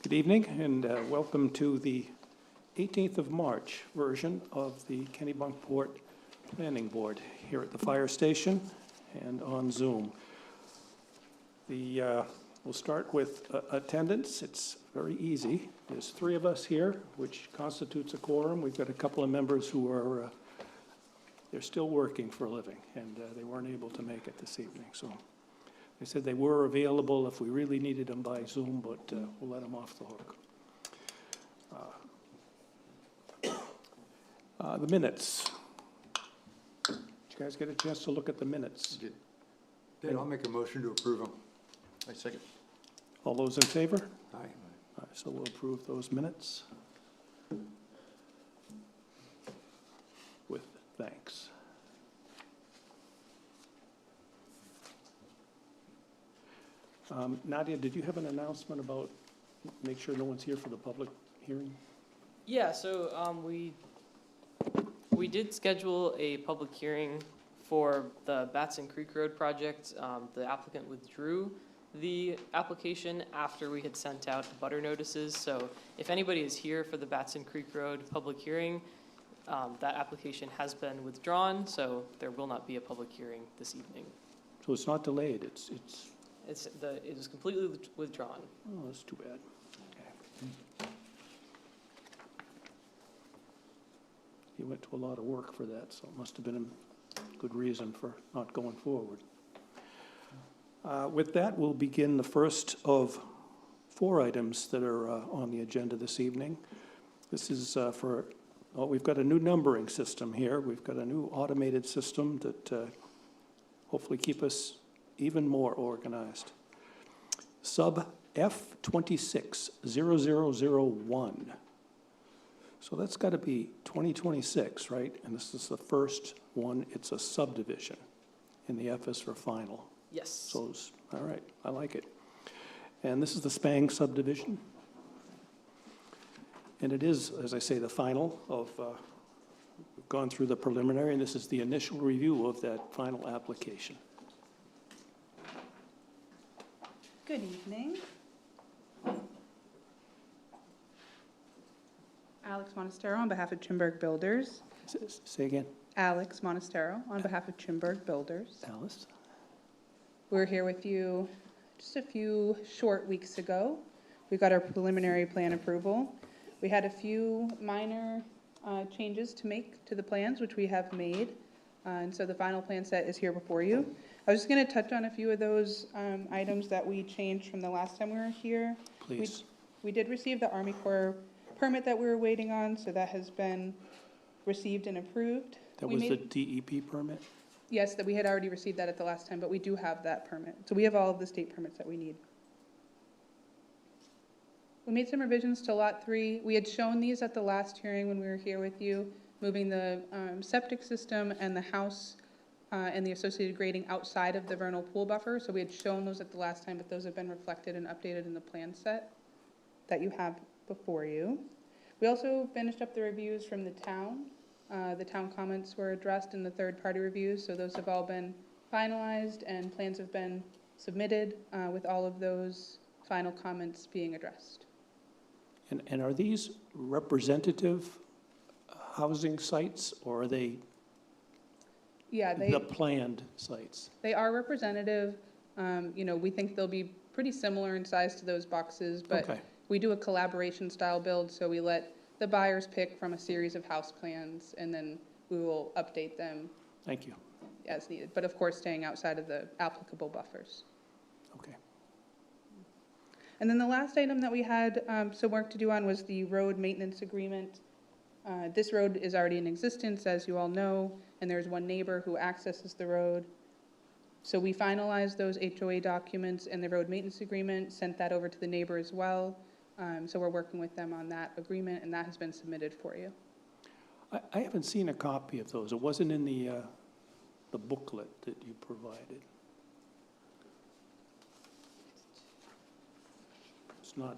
Good evening, and welcome to the 18th of March version of the Kennebunkport Planning Board here at the fire station and on Zoom. We'll start with attendance. It's very easy. There's 3 of us here, which constitutes a quorum. We've got a couple of members who are they're still working for a living, and they weren't able to make it this evening. So they said they were available if we really needed them by Zoom, but we'll let them off the hook. The minutes. Did you guys get a chance to look at the minutes? Did. I'll make a motion to approve them. I second. All those in favor? Aye. All right, so we'll approve those minutes with thanks. Nadia, did you have an announcement about make sure no one's here for the public hearing? Yeah, so we did schedule a public hearing for the Batson Creek Road project. The applicant withdrew the application after we had sent out the butter notices. So if anybody is here for the Batson Creek Road public hearing, that application has been withdrawn, so there will not be a public hearing this evening. So it's not delayed, it is completely withdrawn. oh, that's too bad. Okay. You went to a lot of work for that, so it must have been a good reason for not going forward. With that, we'll begin the first of 4 items that are on the agenda this evening. This is we've got a new numbering system here. We've got a new automated system that hopefully keep us even more organized. Sub F260001. So that's got to be 2026, right? And this is the first one. It's a subdivision, and the F is for final. Yes. So, all right, I like it. And this is the Spang subdivision. And it is, as I say, the final of, we've gone through the preliminary, and this is the initial review of that final application. Good evening. Alex Monastero on behalf of Chimberg Builders. Say again. Alex Monastero on behalf of Chimberg Builders. Alice? We were here with you just a few short weeks ago. We got our preliminary plan approval. We had a few minor changes to make to the plans, which we have made. And so the final plan set is here before you. I was just going to touch on a few of those items that we changed from the last time we were here. Please. We did receive the Army Corps permit that we were waiting on, so that has been received and approved. That was the DEP permit? Yes, that we had already received that at the last time, but we do have that permit. So we have all of the state permits that we need. We made some revisions to Lot 3. We had shown these at the last hearing when we were here with you, moving the septic system and the house and the associated grading outside of the vernal pool buffer. So we had shown those at the last time, but those have been reflected and updated in the plan set that you have before you. We also finished up the reviews from the town. The town comments were addressed in the third-party reviews, so those have all been finalized and plans have been submitted with all of those final comments being addressed. And are these representative housing sites, or are they the planned sites? They are representative. We think they'll be pretty similar in size to those boxes, but okay. We do a collaboration style build, so we let the buyers pick from a series of house plans, and then we will update them. Thank you. As needed, but of course staying outside of the applicable buffers. Okay. And then the last item that we had some work to do on was the road maintenance agreement. This road is already in existence, as you all know, and there's one neighbor who accesses the road. So we finalized those HOA documents and the road maintenance agreement, sent that over to the neighbor as well. So we're working with them on that agreement, and that has been submitted for you. I haven't seen a copy of those. It wasn't in the booklet that you provided. It's not.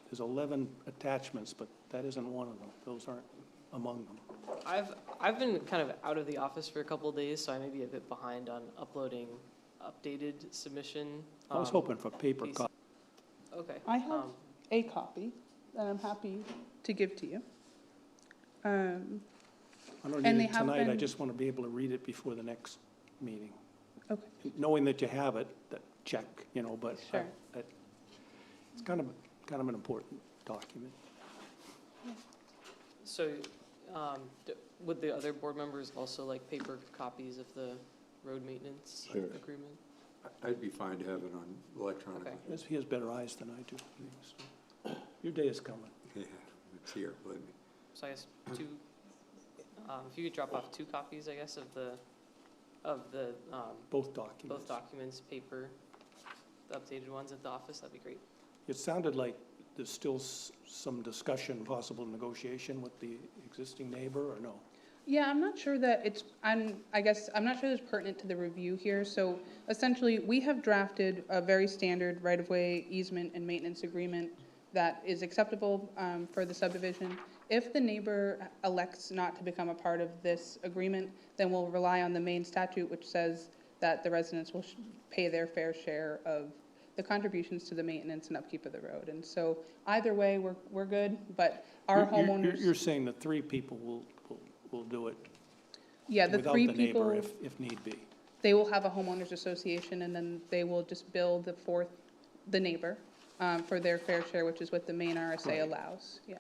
There's 11 attachments, but that isn't one of them. Those aren't among them. I've been kind of out of the office for a couple of days, so I may be a bit behind on uploading updated submission. I was hoping for paper copy. Okay. I have a copy that I'm happy to give to you. I don't And need they it have tonight, I been- just want to be able to read it before the next meeting. Okay. Knowing that you have it, that check, you know, but Sure. it's kind of an important document. So, would the other board members also like paper copies of the road maintenance Sure. agreement? I'd be fine to have it on electronically. Okay. He has better eyes than I do. So, your day is coming. Yeah, it's here, believe me. So I guess two, if you could drop off 2 copies, I guess, of the, Both documents. both documents, paper, the updated ones at the office, that'd be great. It sounded like there's still some discussion, possible negotiation with the existing neighbor, or no? Yeah, I'm not sure that it's, I guess, I'm not sure that's pertinent to the review here. So essentially, we have drafted a very standard right-of-way easement and maintenance agreement that is acceptable for the subdivision. If the neighbor elects not to become a part of this agreement, then we'll rely on the main statute, which says that the residents will pay their fair share of the contributions to the maintenance and upkeep of the road. And so either way, we're good, but our homeowners. You're saying that 3 people will do it Yeah, the 3 without the neighbor people, if need be. they will have a homeowners association, and then they will just bill the neighbor for their fair share, which is what the main RSA Right. allows, yeah.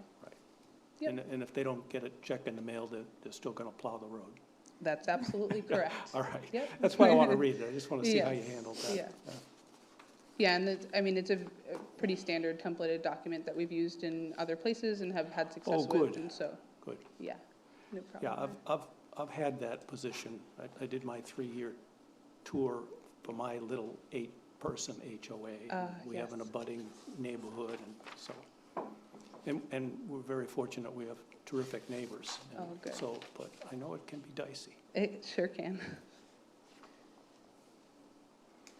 Yep. And if they don't get a check in the mail, they're still going to plow the road. That's absolutely correct. All right. Yep. That's why I want to read it. I just want to see how you Yes. handled that. Yeah. Yeah, and I mean, it's a pretty standard templated document that we've used in other places and have had success with. good. And so, Good. yeah, no Yeah, problem. I've had that position. I did my 3-year tour for my little 8-person HOA. We have an Yes. abutting neighborhood, and so, and we're very fortunate. We have terrific neighbors. And Oh, good. So, but I know it can be dicey. It sure can.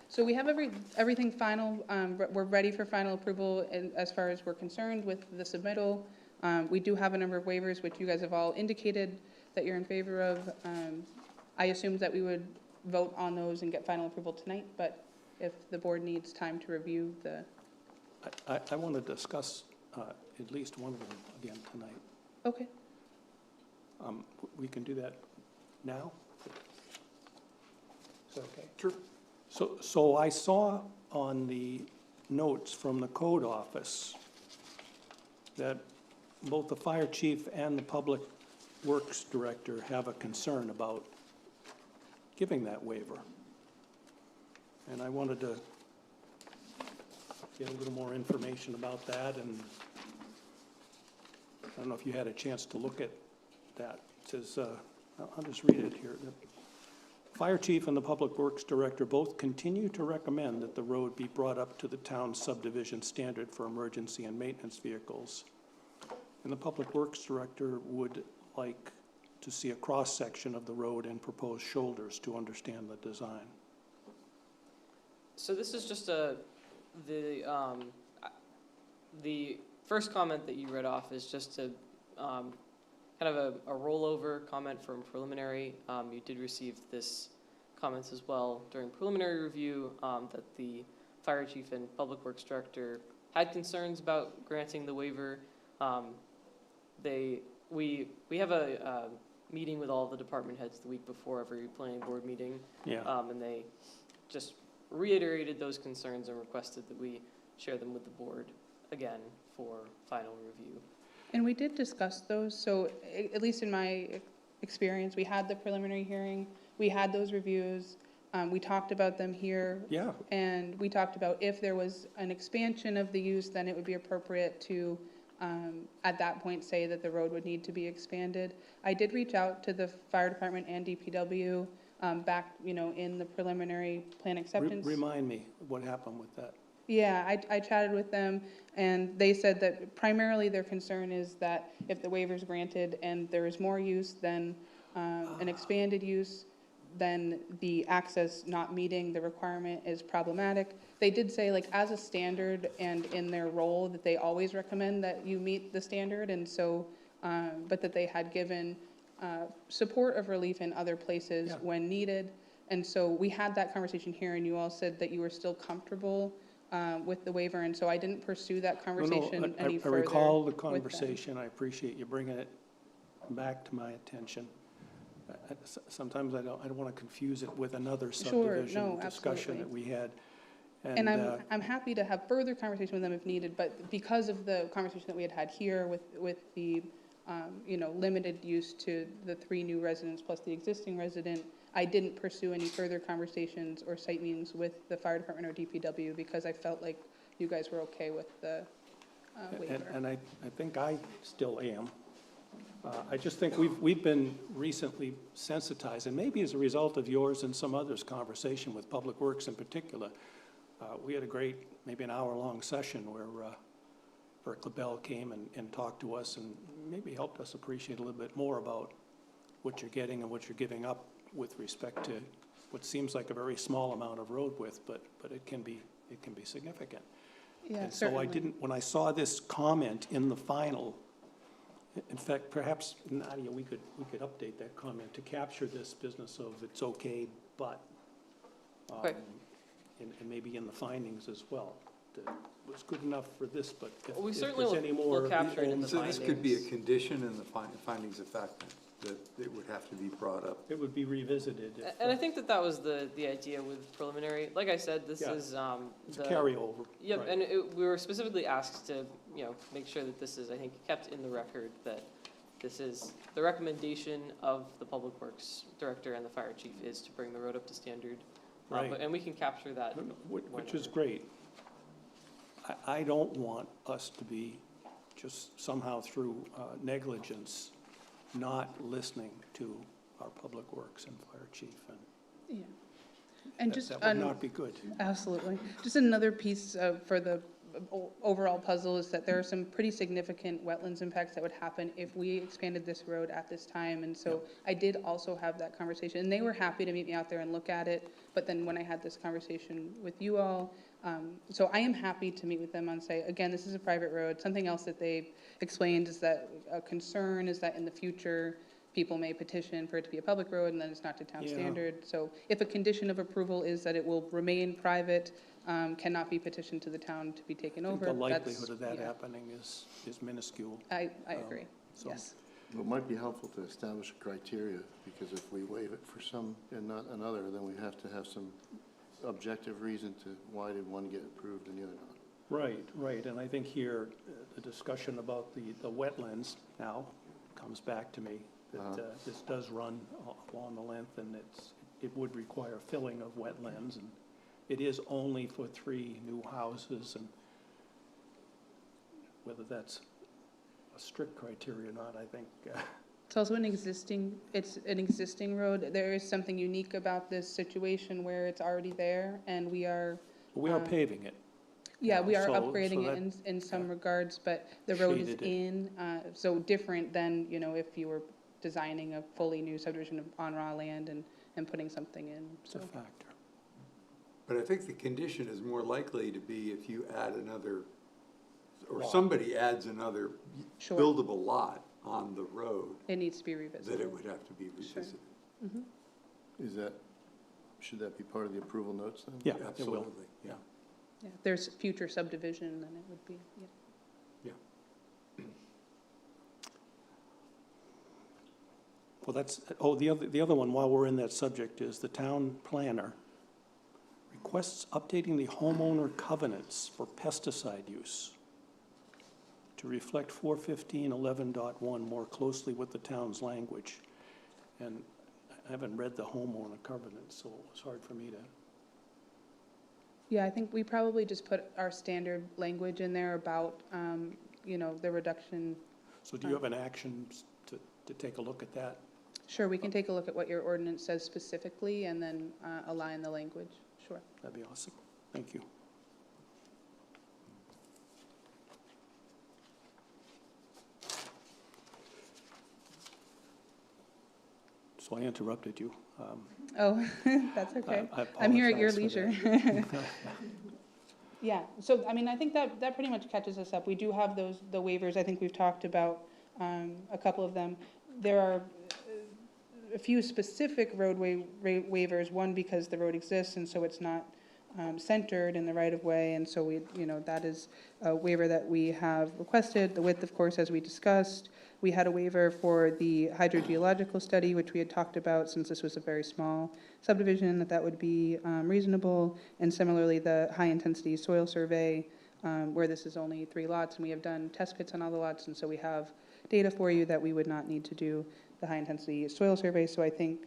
So we have everything final, we're ready for final approval as far as we're concerned with the submittal. We do have a number of waivers, which you guys have all indicated that you're in favor of. I assumed that we would vote on those and get final approval tonight, but if the board needs time to review the, I want to discuss at least one of them again tonight. okay, We can do that now? Is that okay? Sure. So I saw on the notes from the code office that both the fire chief and the public works director have a concern about giving that waiver. And I wanted to get a little more information about that, and I don't know if you had a chance to look at that. It says, I'll just read it here. The fire chief and the public works director both continue to recommend that the road be brought up to the town subdivision standard for emergency and maintenance vehicles. And the public works director would like to see a cross-section of the road and proposed shoulders to understand the design. So this is just the first comment that you read off is just a, kind of a rollover comment from preliminary. You did receive this comments as well during preliminary review, that the fire chief and public works director had concerns about granting the waiver. We have a meeting with all the department heads the week before every planning board meeting. Yeah. And they just reiterated those concerns and requested that we share them with the board again for final review. and we did discuss those, so at least in my experience, we had the preliminary hearing, we had those reviews, we talked about them here, Yeah, and we talked about if there was an expansion of the use, then it would be appropriate to, at that point, say that the road would need to be expanded. I did reach out to the fire department and DPW, back, in the preliminary plan acceptance. remind me what happened with that. Yeah, I chatted with them, and they said that primarily their concern is that if the waiver's granted and there is more use than an expanded use, then the access not meeting the requirement is problematic. They did say, like, as a standard and in their role, that they always recommend that you meet the standard, and so, but that they had given support of relief in other places Yeah. when needed. And so we had that conversation here, and you all said that you were still comfortable with the waiver, and so I didn't pursue that No, conversation I any further. recall the with them. conversation. I appreciate you bringing it back to my attention. Sometimes I don't want to confuse it with another subdivision discussion that we had. And I'm happy to have further conversation with them if needed, but because of the conversation that we had here with the, limited use to the 3 new residents plus the existing resident, I didn't pursue any further conversations or site meetings with the fire department or DPW because I felt like you guys were okay with the waiver. And I think I still am. I just think we've been recently sensitized, and maybe as a result of yours and some others' conversation with Public Works in particular. We had a great, maybe an hour-long session where Bert LaBelle came and talked to us and maybe helped us appreciate a little bit more about what you're getting and what you're giving up with respect to what seems like a very small amount of road width, but it can be significant. Yeah, And so I didn't, when I saw this comment in the final, in fact, perhaps, Nadia, we could update that comment to capture this business of it's okay, but, Right. and maybe in the findings as well. That was good enough for this, but if We if certainly there's will- any will more. capture it in the So this could be a findings. condition in the findings of fact that it would have to be brought up. It would be revisited. if, And I think that was the idea with preliminary. Like I said, this Yeah. is It's the. a carryover. Yep, right. and we were specifically asked to, make sure that this is, I think, kept in the record, that this is, the recommendation of the Public Works Director and the Fire Chief is to bring the road up to standard. Right. And we can capture that. Which is great. I don't want us to be just somehow through negligence, not listening to our Public Works and Fire Chief, and Yeah. And that just, would not be good. absolutely. Just another piece for the overall puzzle is that there are some pretty significant wetlands impacts that would happen if we expanded this road at this time. And so I did also have that conversation, and they were happy to meet me out there and look at it. But then when I had this conversation with you all, so I am happy to meet with them on say, again, this is a private road. Something else that they explained is that a concern is that in the future, people may petition for it to be a public road and then it's not to town Yeah. standard. So if a condition of approval is that it will remain private, cannot be petitioned to the town to be taken I think over. the likelihood of that yeah, happening is minuscule. I agree, So- yes. It might be helpful to establish a criteria, because if we waive it for some and not another, then we have to have some objective reason to why did one get approved and the other not. Right, and I think here, the discussion about the wetlands now comes back to me, that this does run along the length, and it would require filling of wetlands, and it is only for 3 new houses, and whether that's a strict criteria or not, I think, It's also an existing road. There is something unique about this situation where it's already there and we are, we are paving it. yeah, we are So upgrading that- it in some regards, but the road is Shaded it. in, so different than, if you were designing a fully new subdivision on raw land and putting something in, It's a so. factor. But I think the condition is more likely to be if you add another, or Lot. somebody adds another Sure. buildable lot on the road, It needs to be that revisited. it would have to be revisited. Should that be part of the approval notes then? Yeah, it will. Absolutely, yeah. Yeah, if there's future subdivision, then it would be, yeah. Well, that's, the other one, while we're in that subject, is the town planner requests updating the homeowner covenants for pesticide use to reflect 415.11.1 more closely with the town's language. And I haven't read the homeowner covenants, so it was hard for me to. Yeah, I think we probably just put our standard language in there about, the reduction. So do you have an action to take a look at that? Sure, we can take a look at what your ordinance says specifically and then align the language, sure. That'd be awesome. Thank you. So I interrupted you. Oh, that's okay. I I'm here at your apologize for leisure. that. Yeah, so, I think that pretty much catches us up. We do have the waivers, I think we've talked about a couple of them. There are a few specific roadway waivers, one because the road exists and so it's not centered in the right-of-way, and so we, that is a waiver that we have requested. The width, of course, as we discussed. We had a waiver for the hydrogeological study, which we had talked about since this was a very small subdivision, that would be reasonable. And similarly, the high-intensity soil survey, where this is only 3 lots, and we have done test pits on all the lots, and so we have data for you that we would not need to do the high-intensity soil survey. So I think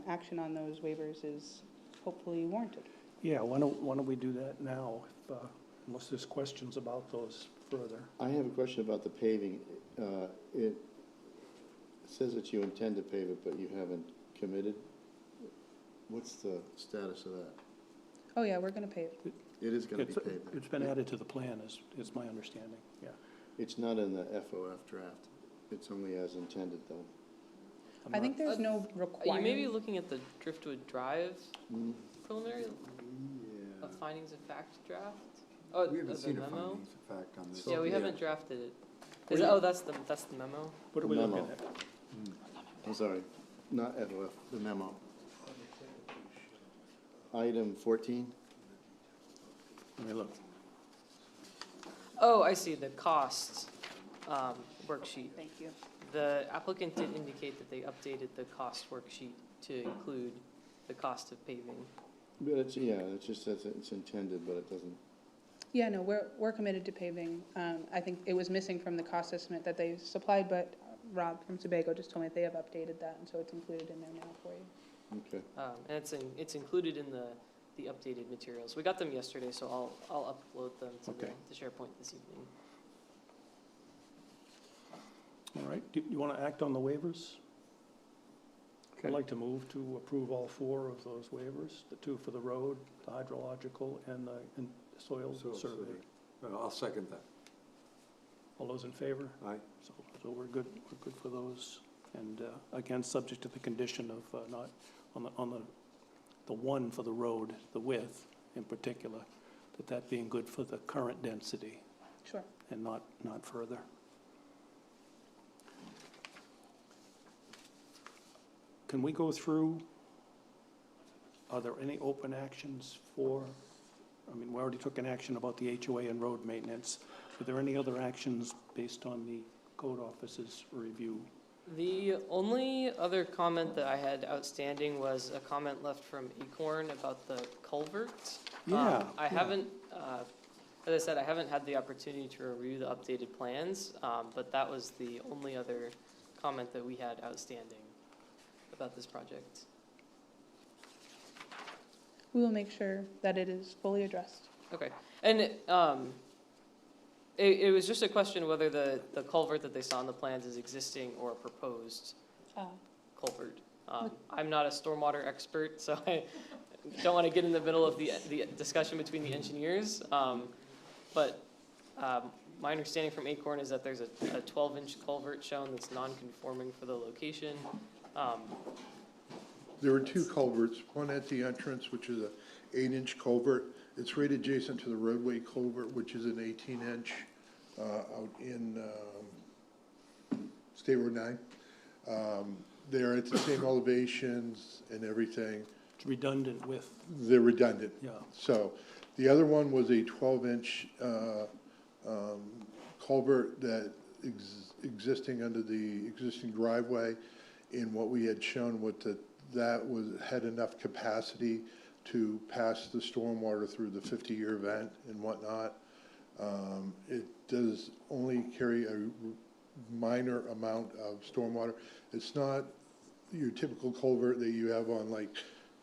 action on those waivers is hopefully warranted. Yeah, why don't we do that now, unless there's questions about those further. I have a question about the paving. It says that you intend to pave it, but you haven't committed. What's the status of that? Oh, yeah, we're going to pay it. It is going to be It's- paved. It's been added to the plan, is my understanding, yeah. It's not in the FOF draft. It's only as intended, though. I'm I not- think there's no You requirement. may be looking at the Driftwood Drive preliminary Yeah. findings of fact draft? Oh, We haven't the seen a memo? findings of fact on this. Yeah, we haven't drafted it. What Is do it- you- oh, that's the memo? What are we Memo. looking at? I'm sorry, not FOF, the memo. Item 14, Let me look. Oh, I see, the cost worksheet. Thank you. The applicant did indicate that they updated the cost worksheet to include the cost of paving. but it's, yeah, it just says it's intended, but it doesn't. Yeah, no, we're committed to paving. I think it was missing from the cost estimate that they supplied, but Rob from Sebago just told me that they have updated that, and so it's included in there now for you. Okay. And it's included in the updated materials. We got them yesterday, so I'll upload them to Okay. the SharePoint this evening. All right, do you want to act on the waivers? Okay. I'd like to move to approve all 4 of those waivers, the 2 for the road, the hydrological, and the soil Soil survey. survey. I'll second that. All those in favor? Aye. So we're good for those. And again, subject to the condition of not, on the one for the road, the width in particular, that being good for the current density Sure. and not further. Can we go through, are there any open actions for, we already took an action about the HOA and road maintenance. Are there any other actions based on the code office's review? The only other comment that I had outstanding was a comment left from Acorn about the culvert. Yeah. I haven't, as I said, I haven't had the opportunity to review the updated plans, but that was the only other comment that we had outstanding about this project. We will make sure that it is fully addressed. Okay, and it was just a question whether the culvert that they saw in the plans is existing or proposed culvert. I'm not a stormwater expert, so I don't want to get in the middle of the discussion between the engineers. But my understanding from Acorn is that there's a 12-inch culvert shown that's non-conforming for the location. There are 2 culverts, one at the entrance, which is a 8-inch culvert. It's right adjacent to the roadway culvert, which is an 18-inch out in State Road 9. They're at the same elevations and everything. It's redundant with, They're redundant. yeah. So the other one was a 12-inch culvert that existing under the existing driveway. In what we had shown had enough capacity to pass the stormwater through the 50-year event and whatnot. It does only carry a minor amount of stormwater. It's not your typical culvert that you have on like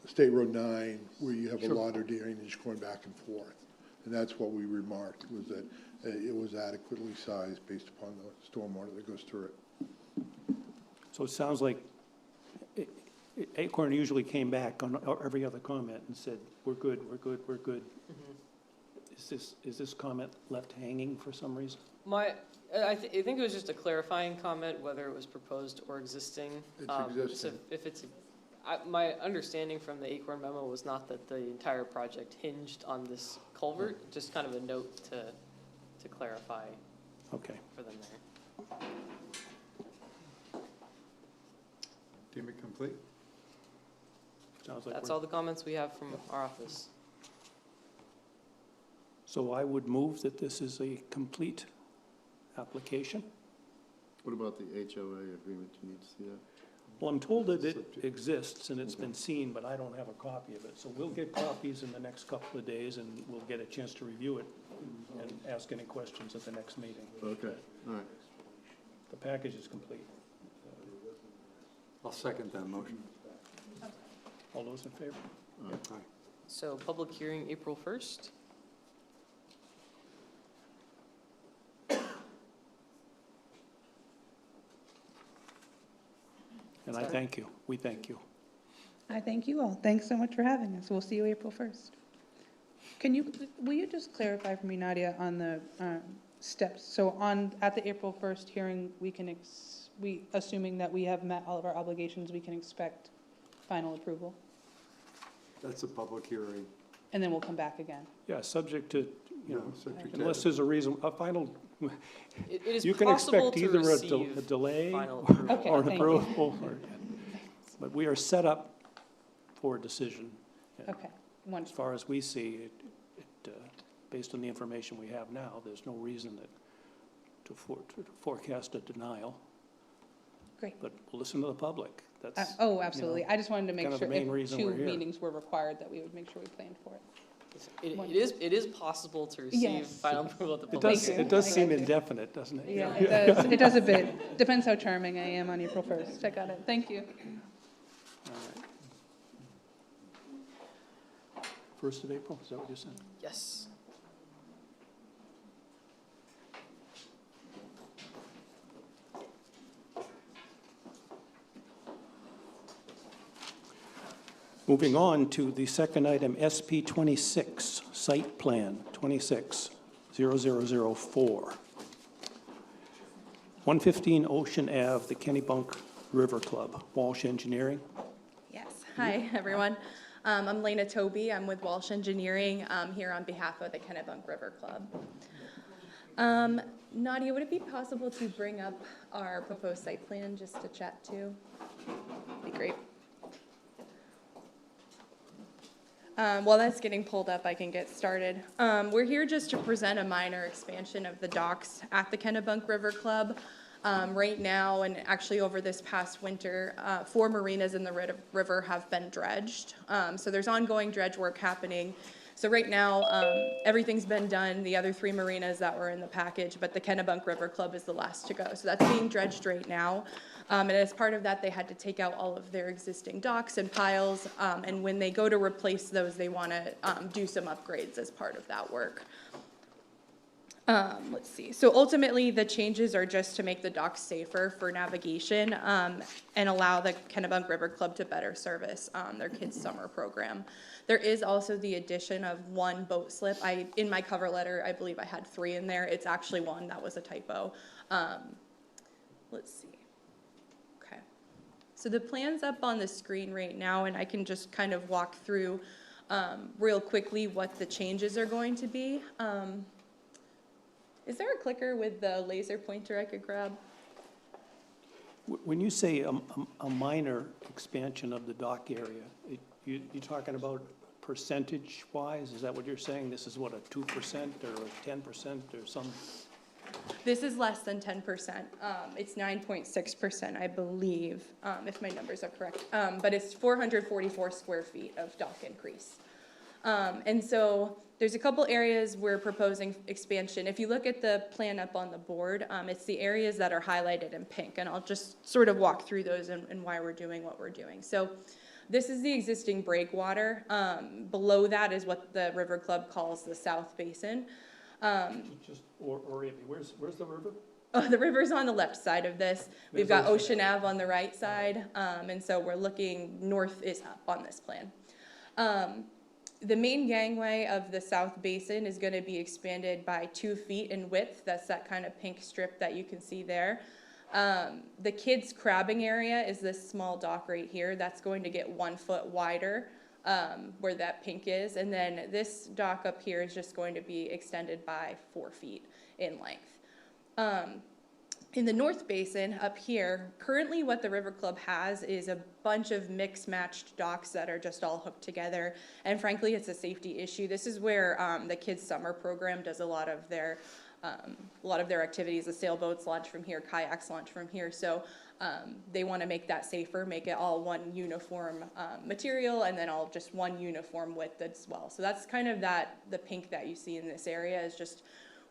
State Road 9, where you have a lot of drainage going back and forth. And that's what we remarked, was that it was adequately sized based upon the stormwater that goes through it. So it sounds like Acorn usually came back on every other comment and said, we're good, we're good, we're good. Is this comment left hanging for some reason? I think it was just a clarifying comment, whether it was proposed or existing. It's So existing. if it's, my understanding from the Acorn memo was not that the entire project hinged on this culvert, just kind of a note to clarify Okay. for them there. Deem it complete? Sounds like That's we're, all the comments we have from our office. So I would move that this is a complete application. What about the HOA agreement? Do you need to see that? Well, I'm told that it exists and it's been seen, but I don't have a copy of it. So we'll get copies in the next couple of days and we'll get a chance to review it and ask any questions at the next meeting. Okay, all right. The package is complete. I'll second that motion. All those in favor? Aye. So public hearing April 1st. And I thank you. We thank you. I thank you all. Thanks so much for having us. We'll see you April 1st. Will you just clarify for me, Nadia, on the steps? So at the April 1st hearing, assuming that we have met all of our obligations, we can expect final approval? That's a public hearing. And then we'll come back again? Yeah, subject to, you know, No, subject to- unless there's a reason, a final, It is you can possible expect to either a receive delay final approval. Okay, or an thank you. approval. But we are set up for a decision. And Okay, As wonderful. far as we see, based on the information we have now, there's no reason to forecast a denial. Great. But we'll listen to the public. That's, Oh, absolutely. I just wanted to make kind of the sure main if reason 2 we're here. meetings were required, that we would make sure we planned for it. It is possible to receive Yes. final approval at the it public does, hearing. it does I seem got you. indefinite, doesn't it? Yeah, it does. It does a bit. Depends how charming I am on April 1st. I got it. Thank you. All right. 1st of April, is that what you said? Yes. Moving on to the second item, SP 26, Site Plan 26-0004. 115 Ocean Ave, the Kennebunk River Club, Walsh Engineering. Yes, hi, everyone. I'm Lena Toby. I'm with Walsh Engineering here on behalf of the Kennebunk River Club. Nadia, would it be possible to bring up our proposed site plan just to chat to? Be great. While that's getting pulled up, I can get started. We're here just to present a minor expansion of the docks at the Kennebunk River Club. Right now, and actually over this past winter, 4 marinas in the river have been dredged. So there's ongoing dredge work happening. So right now, everything's been done, the other 3 marinas that were in the package, but the Kennebunk River Club is the last to go. So that's being dredged right now. And as part of that, they had to take out all of their existing docks and piles. And when they go to replace those, they want to do some upgrades as part of that work. Let's see. So ultimately, the changes are just to make the docks safer for navigation and allow the Kennebunk River Club to better service their kids' summer program. There is also the addition of 1 boat slip. In my cover letter, I believe I had 3 in there. It's actually 1. That was a typo. Let's see. Okay. So the plan's up on the screen right now, and I can just kind of walk through real quickly what the changes are going to be. Is there a clicker with the laser pointer I could grab? When you say a minor expansion of the dock area, you're talking about percentage-wise? Is that what you're saying? This is what, a 2% or a 10% or some? This is less than 10%. It's 9.6%, I believe, if my numbers are correct. But it's 444 square feet of dock increase. And so there's a couple areas we're proposing expansion. If you look at the plan up on the board, it's the areas that are highlighted in pink, and I'll just sort of walk through those and why we're doing what we're doing. So this is the existing breakwater. Below that is what the River Club calls the South Basin. Just orient me, where's the river? Oh, the river's on the left side of this. We've got Ocean Ave on the right side, and so we're looking north is up on this plan. The main gangway of the South Basin is going to be expanded by 2 feet in width. That's that kind of pink strip that you can see there. The kids' crabbing area is this small dock right here. That's going to get 1 foot wider where that pink is. And then this dock up here is just going to be extended by 4 feet in length. In the North Basin up here, currently what the River Club has is a bunch of mixed-matched docks that are just all hooked together. And frankly, it's a safety issue. This is where the kids' summer program does a lot of their activities. The sailboats launch from here, kayaks launch from here. So they want to make that safer, make it all one uniform material, and then all just one uniform width as well. So that's kind of the pink that you see in this area is just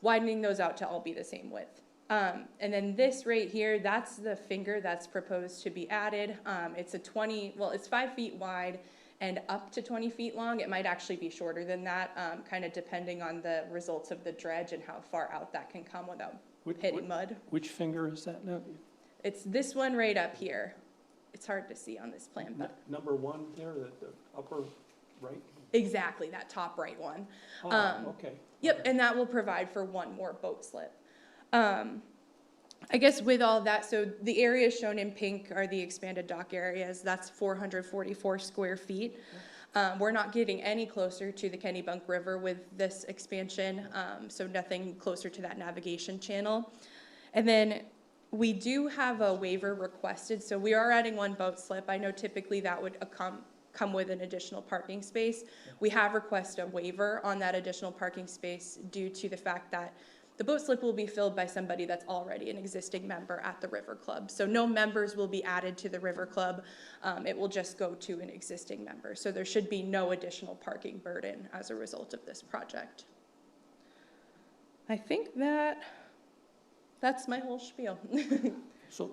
widening those out to all be the same width. And then this right here, that's the finger that's proposed to be added. It's it's 5 feet wide and up to 20 feet long. It might actually be shorter than that, kind of depending on the results of the dredge and how far out that can come without hitting mud. Which finger is that now? It's this one right up here. It's hard to see on this plan, but Number one there, the upper right? exactly, that top right one. Oh, okay. Yep, and that will provide for one more boat slip. I guess with all that, so the areas shown in pink are the expanded dock areas. That's 444 square feet. We're not getting any closer to the Kennebunk River with this expansion, so nothing closer to that navigation channel. And then we do have a waiver requested, so we are adding one boat slip. I know typically that would come with an additional parking space. We have requested a waiver on that additional parking space due to the fact that the boat slip will be filled by somebody that's already an existing member at the River Club. So no members will be added to the River Club. It will just go to an existing member. So there should be no additional parking burden as a result of this project. I think that's my whole spiel. So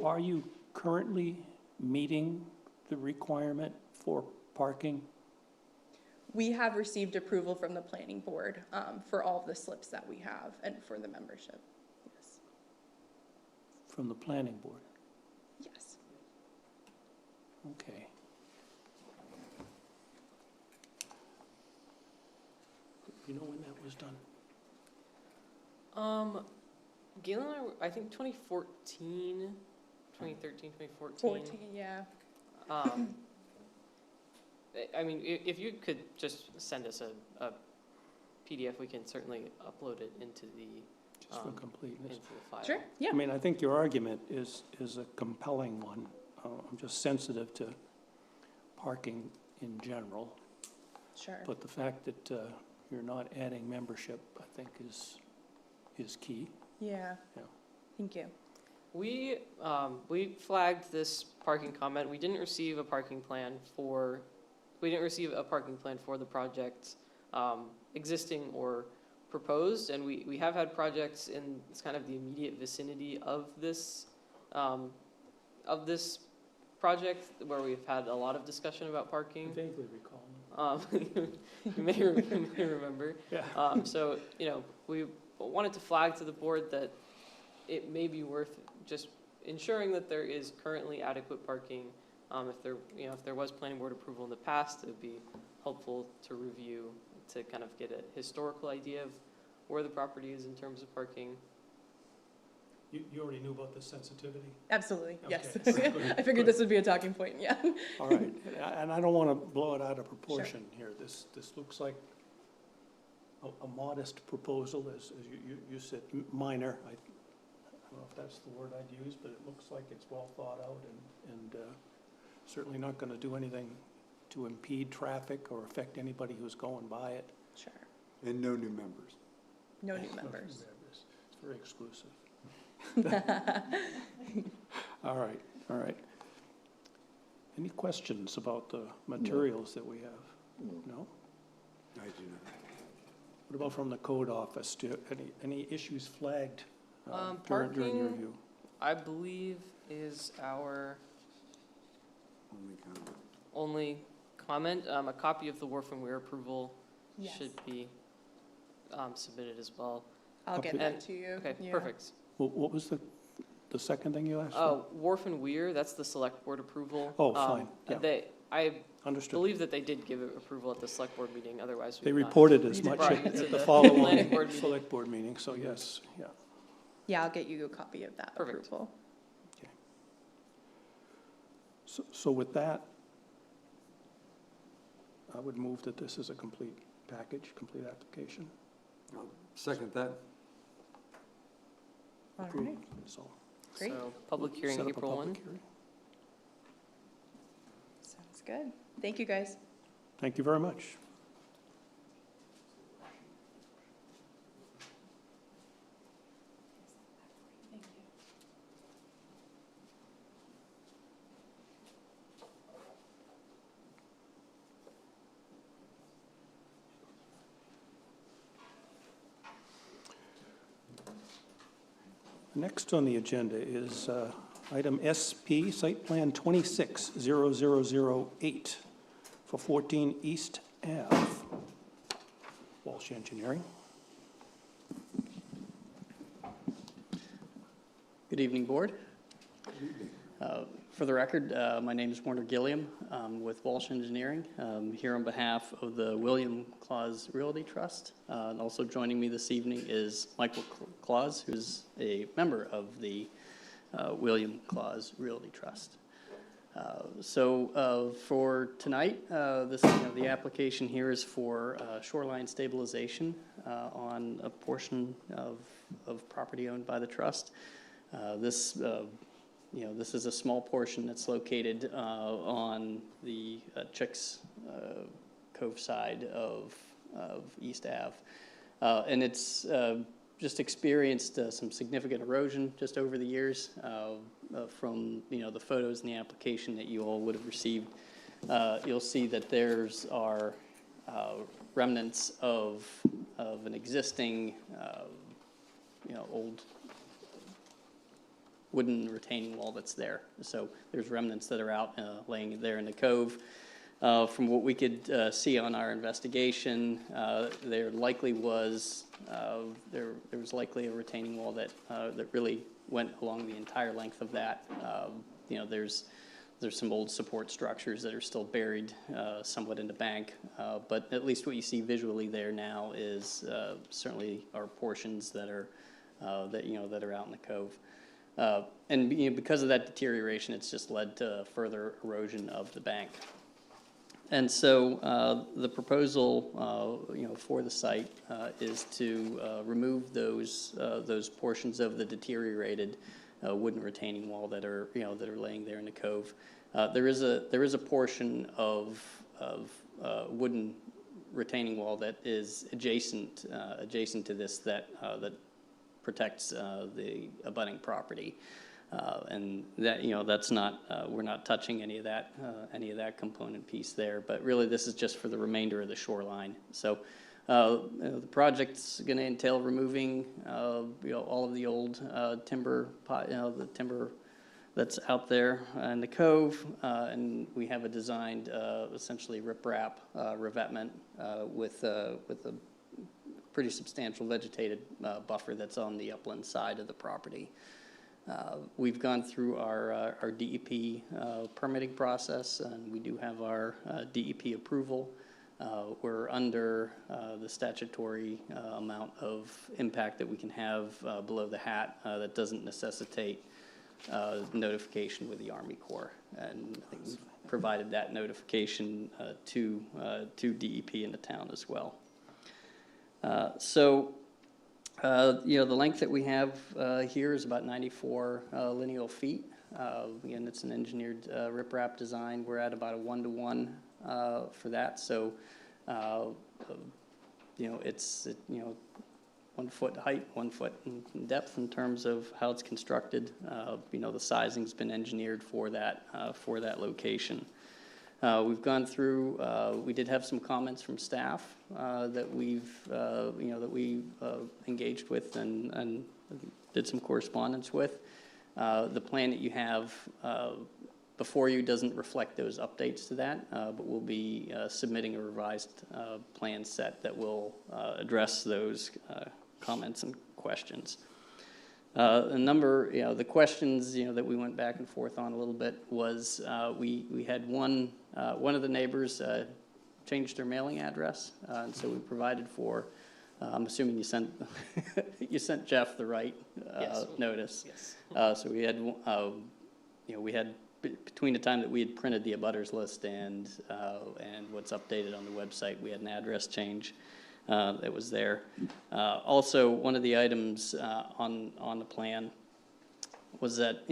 are you currently meeting the requirement for parking? We have received approval from the planning board for all of the slips that we have and for the membership. Yes. From the planning board? Yes. Okay. You know when that was done? Galen and I think 2013, 2014. 14, yeah. I mean, if you could just send us a PDF, we can certainly upload it into the Just for completeness. into the file. Sure, yeah. I mean, I think your argument is a compelling one. I'm just sensitive to parking in general, Sure. but the fact that you're not adding membership, I think, is key. Yeah. Yeah. Thank you. We flagged this parking comment. We didn't receive a parking plan for the project, existing or proposed, and we have had projects in kind of the immediate vicinity of this project where we've had a lot of discussion about I parking. vaguely recall. You may remember. Yeah. So, we wanted to flag to the board that it may be worth just ensuring that there is currently adequate parking. If there was planning board approval in the past, it would be helpful to review to kind of get a historical idea of where the property is in terms of parking. You already knew about the sensitivity? Absolutely, yes. Okay, good, I figured this would be a talking point, yeah. All right, and I don't want to blow it out of proportion here. This looks like a modest proposal, as you said, minor. I don't know if that's the word I'd use, but it looks like it's well thought out and certainly not going to do anything to impede traffic or affect anybody who's going by it. Sure. And no new members. No new members. It's very exclusive. All right. Any questions about the materials that we have? No? I do not. What about from the code office? Any issues flagged during your Parking, review? I believe, is our Only comment. only comment. A copy of the Wharf and Weir approval Yes. should be submitted as well. I'll get Okay. that to you. Okay, Yeah. perfect. What was the second thing you asked for? Oh, Wharf and Weir, that's the select board approval. Oh, fine, yeah. I Understood. believe that they did give it approval at the select board meeting, otherwise we They would not reported as have much brought you at to the planning following board meeting. select board meeting, so yes, yeah. Yeah, I'll get you a copy of that Perfect. approval. So with that, I would move that this is a complete package, complete application. I'll second that. All approved, right. so. Great. So, public hearing Set up a April public 1. hearing. Sounds good. Thank you, guys. Thank you very much. Next on the agenda is item SP, Site Plan 260008 for 14 East Ave. Walsh Engineering. Good evening, Board. For the record, my name is Warner Gilliam with Walsh Engineering, here on behalf of the William Claus Realty Trust. And also joining me this evening is Michael Claus, who's a member of the William Claus Realty Trust. So for tonight, the application here is for shoreline stabilization on a portion of property owned by the trust. This is a small portion that's located on the Chicks Cove side of East Ave. And it's just experienced some significant erosion just over the years from, the photos in the application that you all would have received. You'll see that there's are remnants of an existing, old wooden retaining wall that's there. So there's remnants that are out laying there in the cove. From what we could see on our investigation, there likely was there was likely a retaining wall that really went along the entire length of that. There's some old support structures that are still buried somewhat in the bank, but at least what you see visually there now is certainly are portions that are that are out in the cove. And because of that deterioration, it's just led to further erosion of the bank. And so the proposal, for the site is to remove those portions of the deteriorated wooden retaining wall that are laying there in the cove. There is a portion of wooden retaining wall that is adjacent to this that protects the abutting property, and that that's not we're not touching any of that component piece there. But really, this is just for the remainder of the shoreline. So the project's going to entail removing all of the old timber, the timber that's out there in the cove, and we have a designed essentially riprap revetment with a pretty substantial vegetated buffer that's on the upland side of the property. We've gone through our DEP permitting process, and we do have our DEP approval. We're under the statutory amount of impact that we can have below the hat that doesn't necessitate notification with the Army Corps, and I think we've provided that notification to DEP in the town as well. The length that we have here is about 94 lineal feet. Again, it's an engineered riprap design. We're at about a 1-to-1 for that. So, it's 1 foot height, 1 foot in depth in terms of how it's constructed. The sizing's been engineered for that location. We've gone through. We did have some comments from staff that we engaged with and did some correspondence with. The plan that you have before you doesn't reflect those updates to that, but we'll be submitting a revised plan set that will address those comments and questions. A number, the questions, that we went back and forth on a little bit was we had one of the neighbors changed their mailing address, and so we provided for. I'm assuming you sent you sent Jeff the right Yes. notice. Yes. So we had between the time that we had printed the abutters list and what's updated on the website, we had an address change. that was there. Also, one of the items on the plan was that,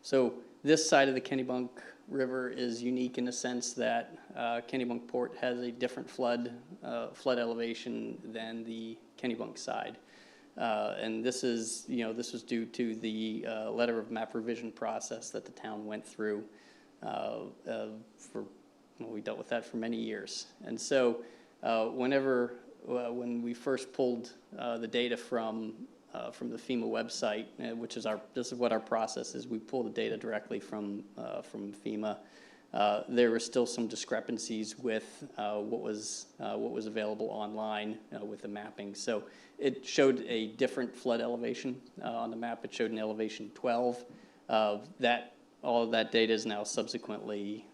so this side of the Kennebunk River is unique in the sense that Kennebunkport has a different flood elevation than the Kennebunk side. And this is, this was due to the letter of map revision process that the town went through we dealt with that for many years. And so when we first pulled the data from the FEMA website, which is this is what our process is, we pull the data directly from FEMA. There were still some discrepancies with what was available online with the mapping. So it showed a different flood elevation on the map. It showed an elevation 12. All of that data is now subsequently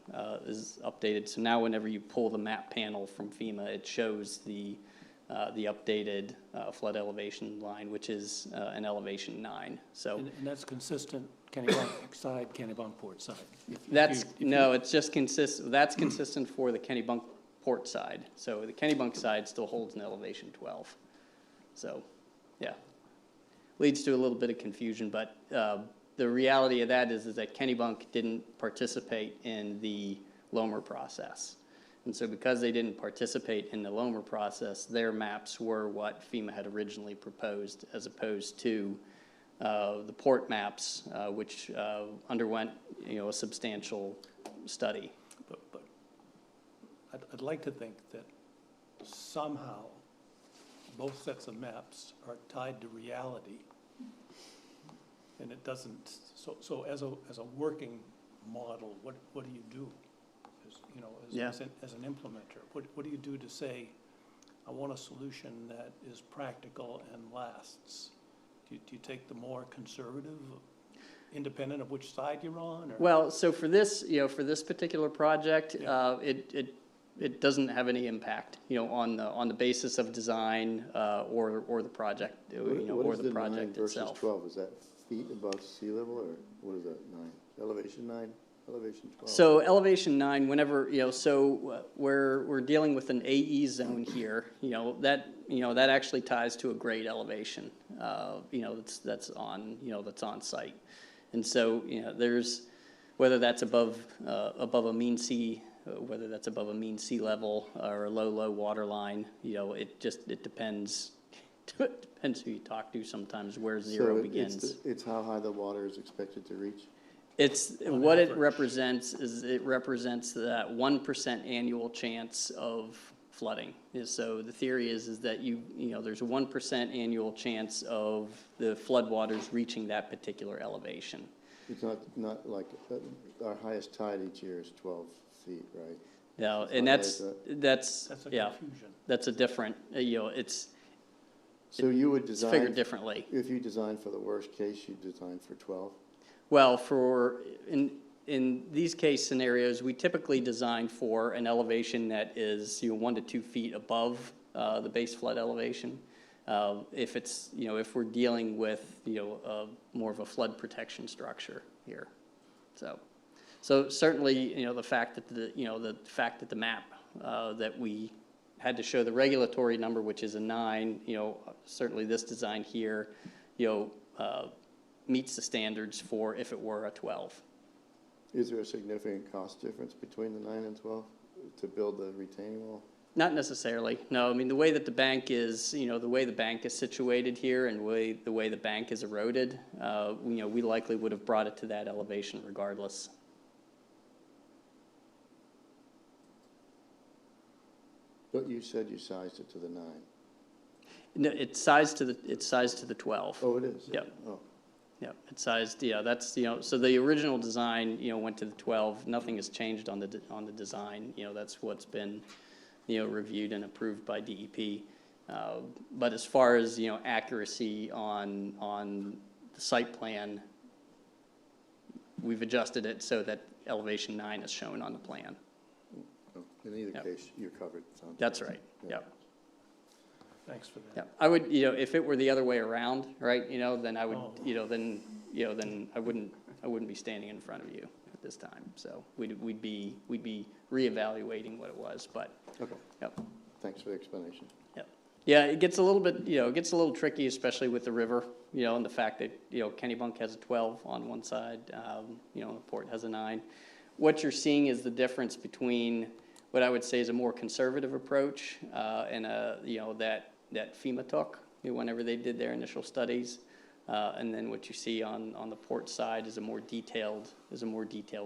is updated. So now whenever you pull the map panel from FEMA, it shows the updated flood elevation line, which is an elevation 9. So And that's consistent, Kennebunk side, Kennebunkport side. It's just that's consistent for the Kennebunkport side. So the Kennebunk side still holds an elevation 12. So, yeah, leads to a little bit of confusion, but the reality of that is that Kennebunk didn't participate in the Lomer process. And so because they didn't participate in the Lomer process, their maps were what FEMA had originally proposed, as opposed to the port maps, which underwent, a substantial study. But I'd like to think that somehow both sets of maps are tied to reality. And it doesn't, so as a working model, what do you do? As an implementer, what do you do to say, I want a solution that is practical and lasts? Do you take the more conservative, independent of which side you're on? Or? Well, so for this particular project, it doesn't have any impact, on the basis of design or the project, or the project itself. Versus 12, is that feet above sea level, or what is that, 9? Elevation 9, elevation 12? So elevation 9, whenever, we're dealing with an AE zone here, that actually ties to a grade elevation, that's on site. And so, there's, whether that's above a mean sea, whether that's above a mean sea level or a low water line, it depends. Depends who you talk to sometimes where zero begins. It's how high the water is expected to reach? It's what it represents is it represents that 1% annual chance of flooding. So the theory is that there's a 1% annual chance of the floodwaters reaching that particular elevation. It's not like our highest tide each year is 12 feet, right? No, and that's a confusion. That's a different, it's. So you would design. It's figured differently. If you design for the worst case, you design for 12? Well, in these case scenarios, we typically design for an elevation that is 1 to 2 feet above the base flood elevation. If it's if we're dealing with more of a flood protection structure here, so certainly the fact that the map that we had to show the regulatory number, which is a 9, certainly this design here, meets the standards for if it were a 12. Is there a significant cost difference between the 9 and 12 to build the retaining wall? Not necessarily. No, I mean, the way that the bank is, the way the bank is situated here and the way the bank is eroded, we likely would have brought it to that elevation regardless. But you said you sized it to the 9. No, it's sized to the 12. Oh, it is? Yep. Oh. Yeah, it's sized, that's, so the original design, went to the 12. Nothing has changed on the design. That's what's been, reviewed and approved by DEP. But as far as, accuracy on the site plan, we've adjusted it so that elevation 9 is shown on the plan. Oh, in either case, you're covered. That's right, yeah. Thanks for that. Yeah, I would, if it were the other way around, right, then I would, then I wouldn't be standing in front of you at this time. So we'd be reevaluating what it was, but. Okay. Yep. Thanks for the explanation. Yeah, it gets a little bit, it gets a little tricky, especially with the river, and the fact that, Kennebunk has a 12 on one side, the port has a 9. What you're seeing is the difference between what I would say is a more conservative approach, and that FEMA took, whenever they did their initial studies. And then what you see on the port side is a more detailed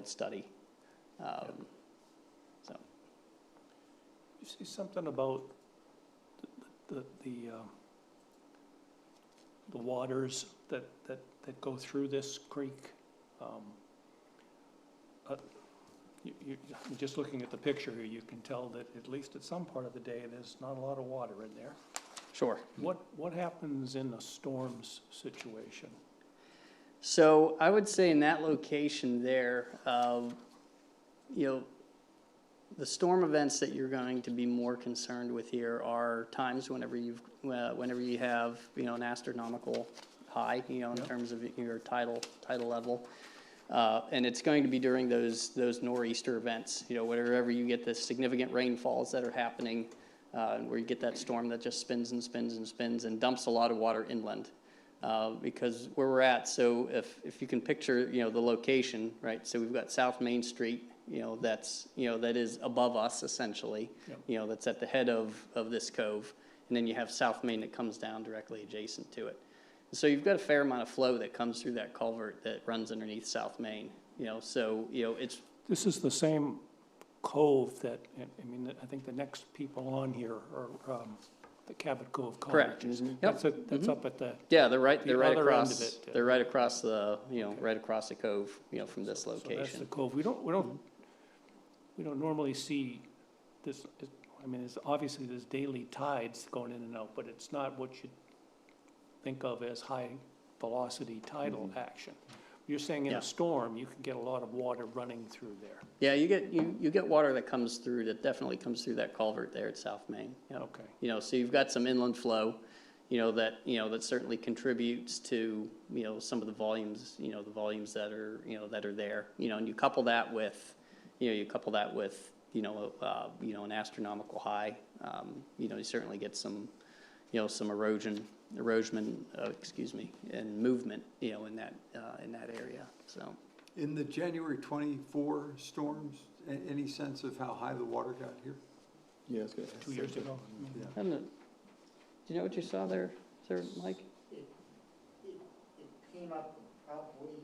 study. So. You see something about the waters that go through this creek? Just looking at the picture here, you can tell that at least at some part of the day, there's not a lot of water in there. Sure. What happens in a storms situation? So I would say in that location there, the storm events that you're going to be more concerned with here are times whenever you have, an astronomical high, in terms of your tidal level. And it's going to be during those nor'easter events, wherever you get the significant rainfalls that are happening, where you get that storm that just spins and spins and spins and dumps a lot of water inland. Because where we're at, so if you can picture, the location, right? So we've got South Main Street, that is above us essentially, Yep. That's at the head of this cove. And then you have South Main that comes down directly adjacent to it. So you've got a fair amount of flow that comes through that culvert that runs underneath South Main, so, it's. This is the same cove that, I think the next people on here are the Cabot Cove Correct. cottages. Yep. That's up at the, Yeah, they're right the other end across, of it. they're right across the, right across the cove, from this so that's the location. cove. We don't normally see this, it's obviously there's daily tides going in and out, but it's not what you think of as high velocity tidal action. You're saying in Yeah. a storm, you can get a lot of water running through there. Yeah, you get water that comes through, that definitely comes through that culvert there at South Main. Yep. Okay. So you've got some inland flow, that certainly contributes to, some of the volumes, that are there, and you couple that with, an astronomical high, you certainly get some erosion, and movement, in that area, so. In the January 24 storms, any sense of how high the water got here? Yeah, it's good. 2 years ago. Do you know what you saw there, Sir Mike? It came up probably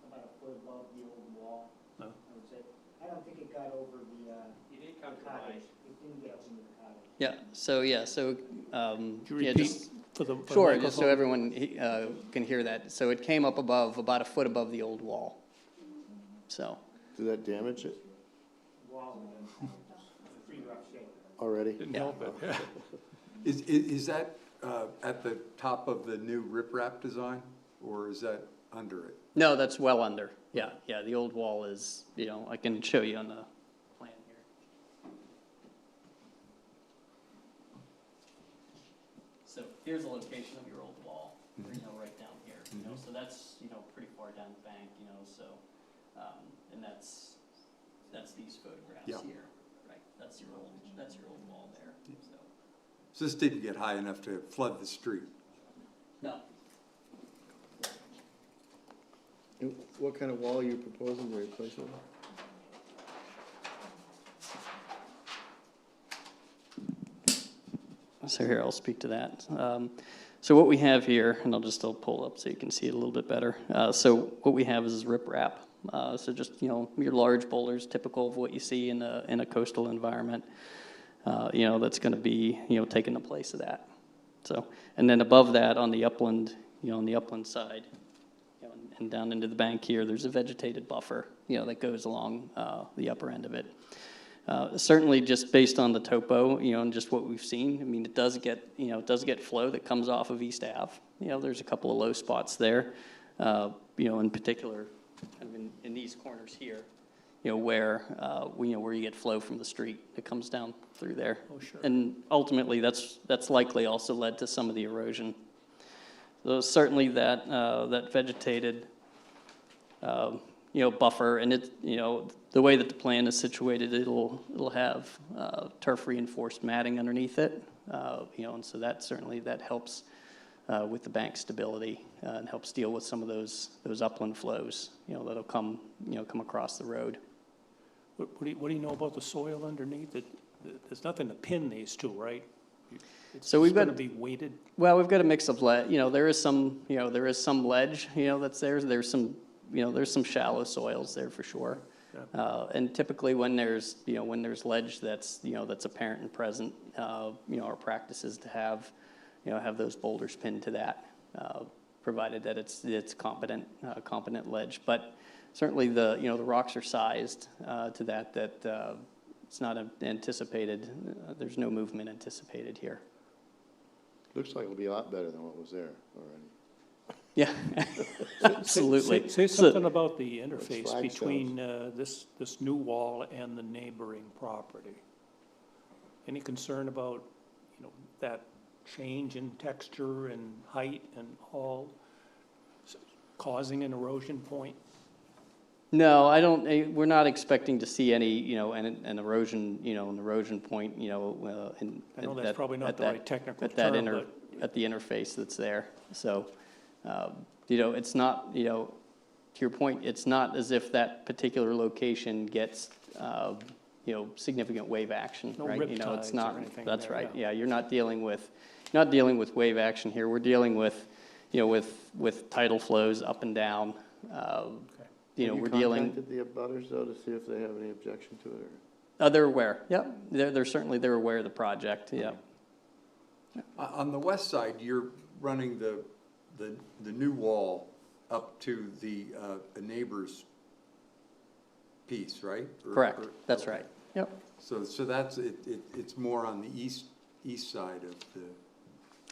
about a foot above the old wall, No. I would say. I don't think it got over the cottage. It didn't get over the cottage. Yeah, so, Could you yeah, repeat just, for the sure, just so microphone? everyone can hear that. So it came up about a foot above the old wall, so. Did that damage it Wall was in pretty rough shape. already? Didn't Yeah. help it. Is that at the top of the new riprap design, or is that under it? No, that's well under, yeah, the old wall is, I can show you on the plan here. So here's the location of your old wall, right down here, so that's, pretty far down the bank, so, and that's these photographs Yeah. here, right? That's your old wall there, so. So this didn't get high enough to flood the street? No, And what kind of wall are you proposing to replace it with? so here, I'll speak to that. So what we have here, and I'll pull up so you can see it a little bit better. So what we have is riprap. So just, your large boulders, typical of what you see in a coastal environment, that's gonna be, taking the place of that. So, and then above that on the upland, on the upland side, and down into the bank here, there's a vegetated buffer, that goes along the upper end of it. Certainly just based on the topo, and just what we've seen, it does get flow that comes off of East Ave. There's a couple of low spots there, in particular, kind of in these corners here, where you get flow from the street that comes down through there. Oh, sure. And ultimately, that's likely also led to some of the erosion. So certainly that vegetated, buffer, and it, the way that the plan is situated, it'll have turf reinforced matting underneath it, and so that helps with the bank stability and helps deal with some of those upland flows, that'll come across the road. What do you know about the soil underneath it? There's nothing to pin these to, right? So we've got It's going to be weighted? Well, we've got a mix of there is some ledge, that's there. There's some shallow soils there for sure. Yeah. And typically when there's ledge that's apparent and present, our practice is to have those boulders pinned to that, provided that it's competent ledge. But certainly the rocks are sized to that it's not anticipated, there's no movement anticipated here. Looks like it'll be a lot better than what was there already. Yeah, absolutely. Say something about the interface flag between this new wall and the neighboring property. Any concern about, that change in texture and height and all causing an erosion point? No, I don't, we're not expecting to see any, an erosion point, I know that's probably not the right technical term, but at the interface that's there. So, it's not, to your point, it's not as if that particular location gets, significant wave action, no right? riptides It's not, or anything that's there, right. yeah. Yeah, you're not dealing with wave action here. We're dealing with, with tidal flows up and down. We're dealing. Have you contacted the abutters, though, to see if they have any objection to it, or? They're aware, yep. They're aware of the project, yeah. On the west side, you're running the new wall up to the neighbor's piece, right? Correct, that's okay. right, yep. So that's, it's more on the east side of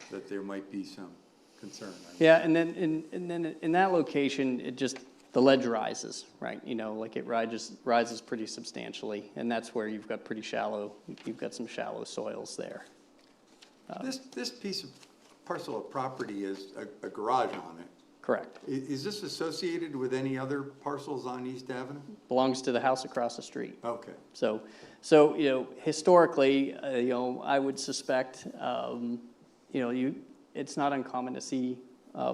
that there might be some concern. Yeah, and then in that location, the ledge rises, right? It rises pretty substantially, and that's where you've got some shallow soils there. This piece of parcel of property is a garage on it. Correct. Is this associated with any other parcels on East Avenue? Belongs to the house across the street. Okay. So historically, I would suspect, it's not uncommon to see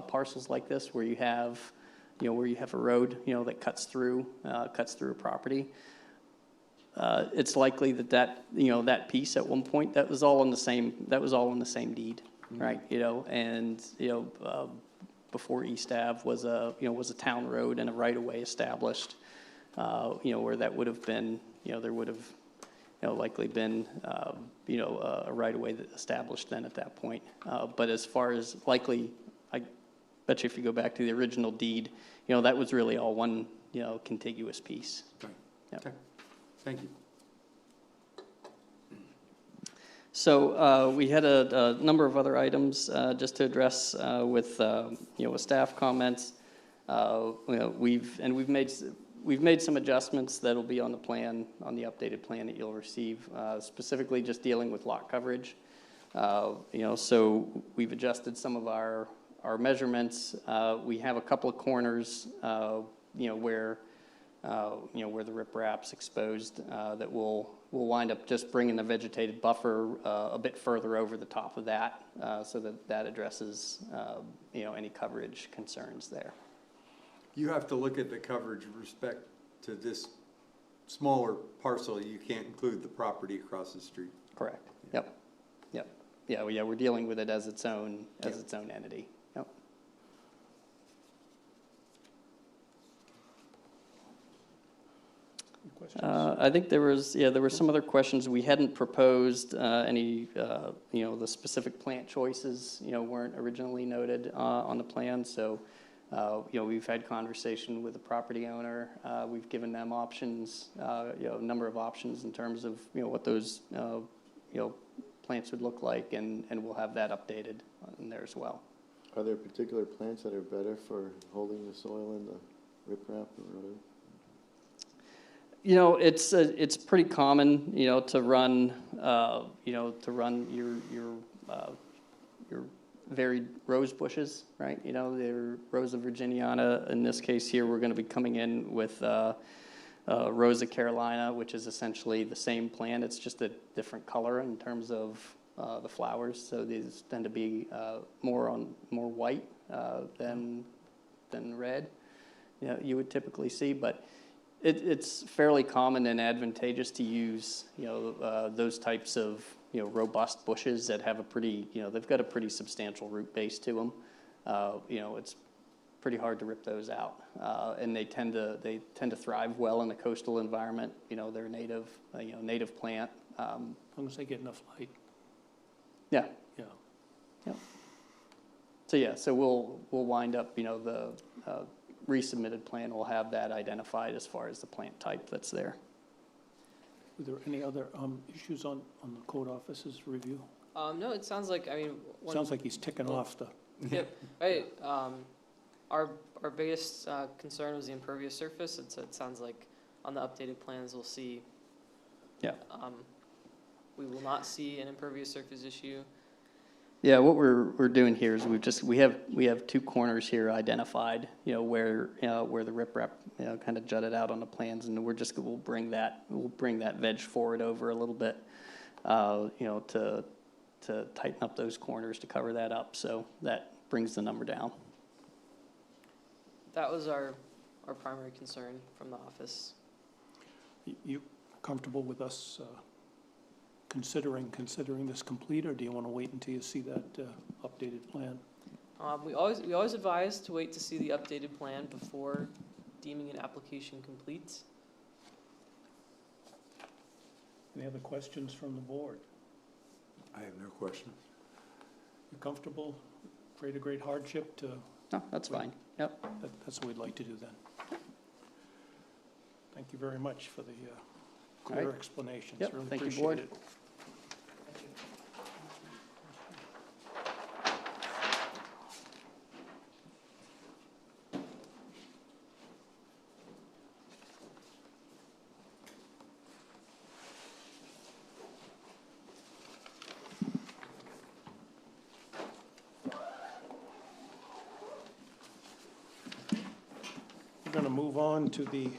parcels like this where you have a road, that cuts through a property. It's likely that piece at one point, that was all on the same deed, mm-hmm. Right? Before East Ave was a town road and a right-of-way established, where that would have been, there would have, likely been, a right-of-way that established then at that point. But as far as likely, I bet you if you go back to the original deed, that was really all one, contiguous piece. Okay. Yep. Okay. Thank you. So we had a number of other items just to address with staff comments. We've made some adjustments that'll be on the plan, on the updated plan that you'll receive, specifically just dealing with lot coverage. So we've adjusted some of our measurements. We have a couple of corners, where the riprap's exposed, that will wind up just bringing the vegetated buffer a bit further over the top of that, so that addresses, any coverage concerns there. You have to look at the coverage with respect to this smaller parcel. You can't include the property across the street. Correct. Yep. Yeah, we're dealing with it as its own entity. Yep. I think there were some other questions. We hadn't proposed any, the specific plant choices, weren't originally noted on the plan. So, we've had conversation with the property owner. We've given them options, a number of options in terms of, what those, plants would look like, and we'll have that updated in there as well. Are there particular plants that are better for holding the soil in the riprap or whatever? It's pretty common, to run, your varied rose bushes, right? You know, they're Rosa virginiana. In this case here, we're going to be coming in with Rosa Carolina, which is essentially the same plant. It's just a different color in terms of the flowers. So these tend to be more white than red. You know, you would typically see, but it's fairly common and advantageous to use, you know, those types of, you know, robust bushes that have a pretty, you know, they've got a pretty substantial root base to them. You know, it's pretty hard to rip those out, and they tend to thrive well in a coastal environment. You know, they're native, native plant. As long as they get enough light. Yeah. Yeah. Yep. So yeah, so we'll wind up, you know, the resubmitted plan will have that identified as far as the plant type that's there. Were there any other issues on the code office's review? No, it sounds like, I mean. Sounds like he's ticking off the. Yep, right, our biggest concern was the impervious surface, and so it sounds like on the updated plans, we'll see. Yeah. We will not see an impervious surface issue. Yeah, what we're doing here is we have two corners here identified, you know, where the riprap, you know, kind of jutted out on the plans, and we'll bring that veg forward over a little bit, you know, to tighten up those corners to cover that up, so that brings the number down. That was our primary concern from the office. You comfortable with us considering this complete, or do you want to wait until you see that updated plan? We always advise to wait to see the updated plan before deeming an application complete. Any other questions from the board? I have no questions. You comfortable? Afraid of great hardship to? No, that's fine. Yep. That's what we'd like to do then. Thank you very much for the All clear right. explanations. Yep, Really thank you, appreciate board. it. We're going to move on to the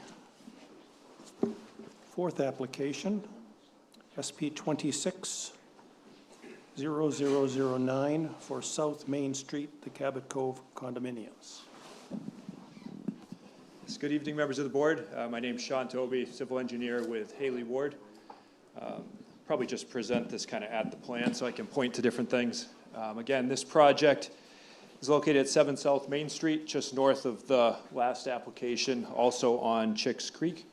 fourth application, SP 26-0009 for South Main Street, the Cabot Cove condominiums. Yes, good evening, members of the board. My name's Sean Toby, civil engineer with Haley Ward. Probably just present this kind of at the plan so I can point to different things. Again, this project is located at 7 South Main Street, just north of the last application, also on Chicks Creek.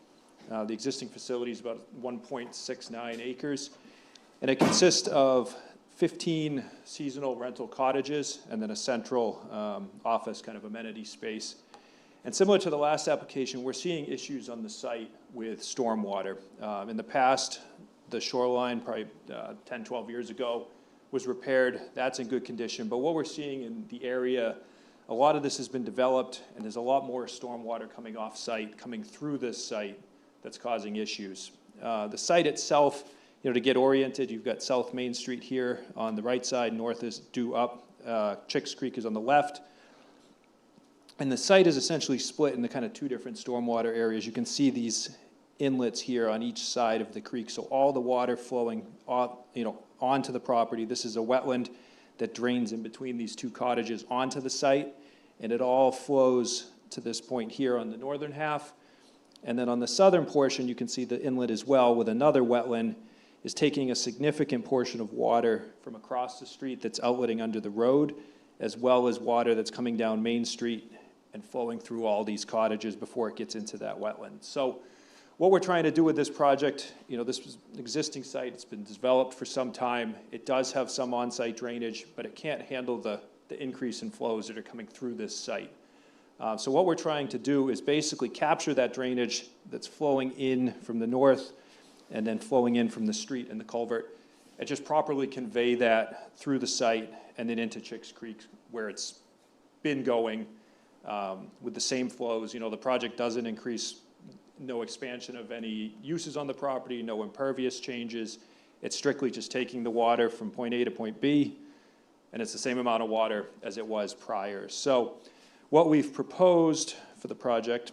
The existing facility is about 1.69 acres, and it consists of 15 seasonal rental cottages and then a central office kind of amenity space. And similar to the last application, we're seeing issues on the site with stormwater. In the past, the shoreline, probably 10, 12 years ago, was repaired. That's in good condition. But what we're seeing in the area, a lot of this has been developed, and there's a lot more stormwater coming off site, coming through this site, that's causing issues. The site itself, you know, to get oriented, you've got South Main Street here on the right side, north is due up, Chicks Creek is on the left. And the site is essentially split into kind of two different stormwater areas. You can see these inlets here on each side of the creek. So all the water flowing off, you know, onto the property. This is a wetland that drains in between these two cottages onto the site, and it all flows to this point here on the northern half. And then on the southern portion, you can see the inlet as well, with another wetland is taking a significant portion of water from across the street that's outletting under the road, as well as water that's coming down Main Street and flowing through all these cottages before it gets into that wetland. So what we're trying to do with this project, you know, this was an existing site, it's been developed for some time. It does have some on-site drainage, but it can't handle the increase in flows that are coming through this site. So what we're trying to do is basically capture that drainage that's flowing in from the north and then flowing in from the street and the culvert, and just properly convey that through the site and then into Chicks Creek where it's been going with the same flows. You know, the project doesn't increase, no expansion of any uses on the property, no impervious changes. It's strictly just taking the water from point A to point B and it's the same amount of water as it was prior. So what we've proposed for the project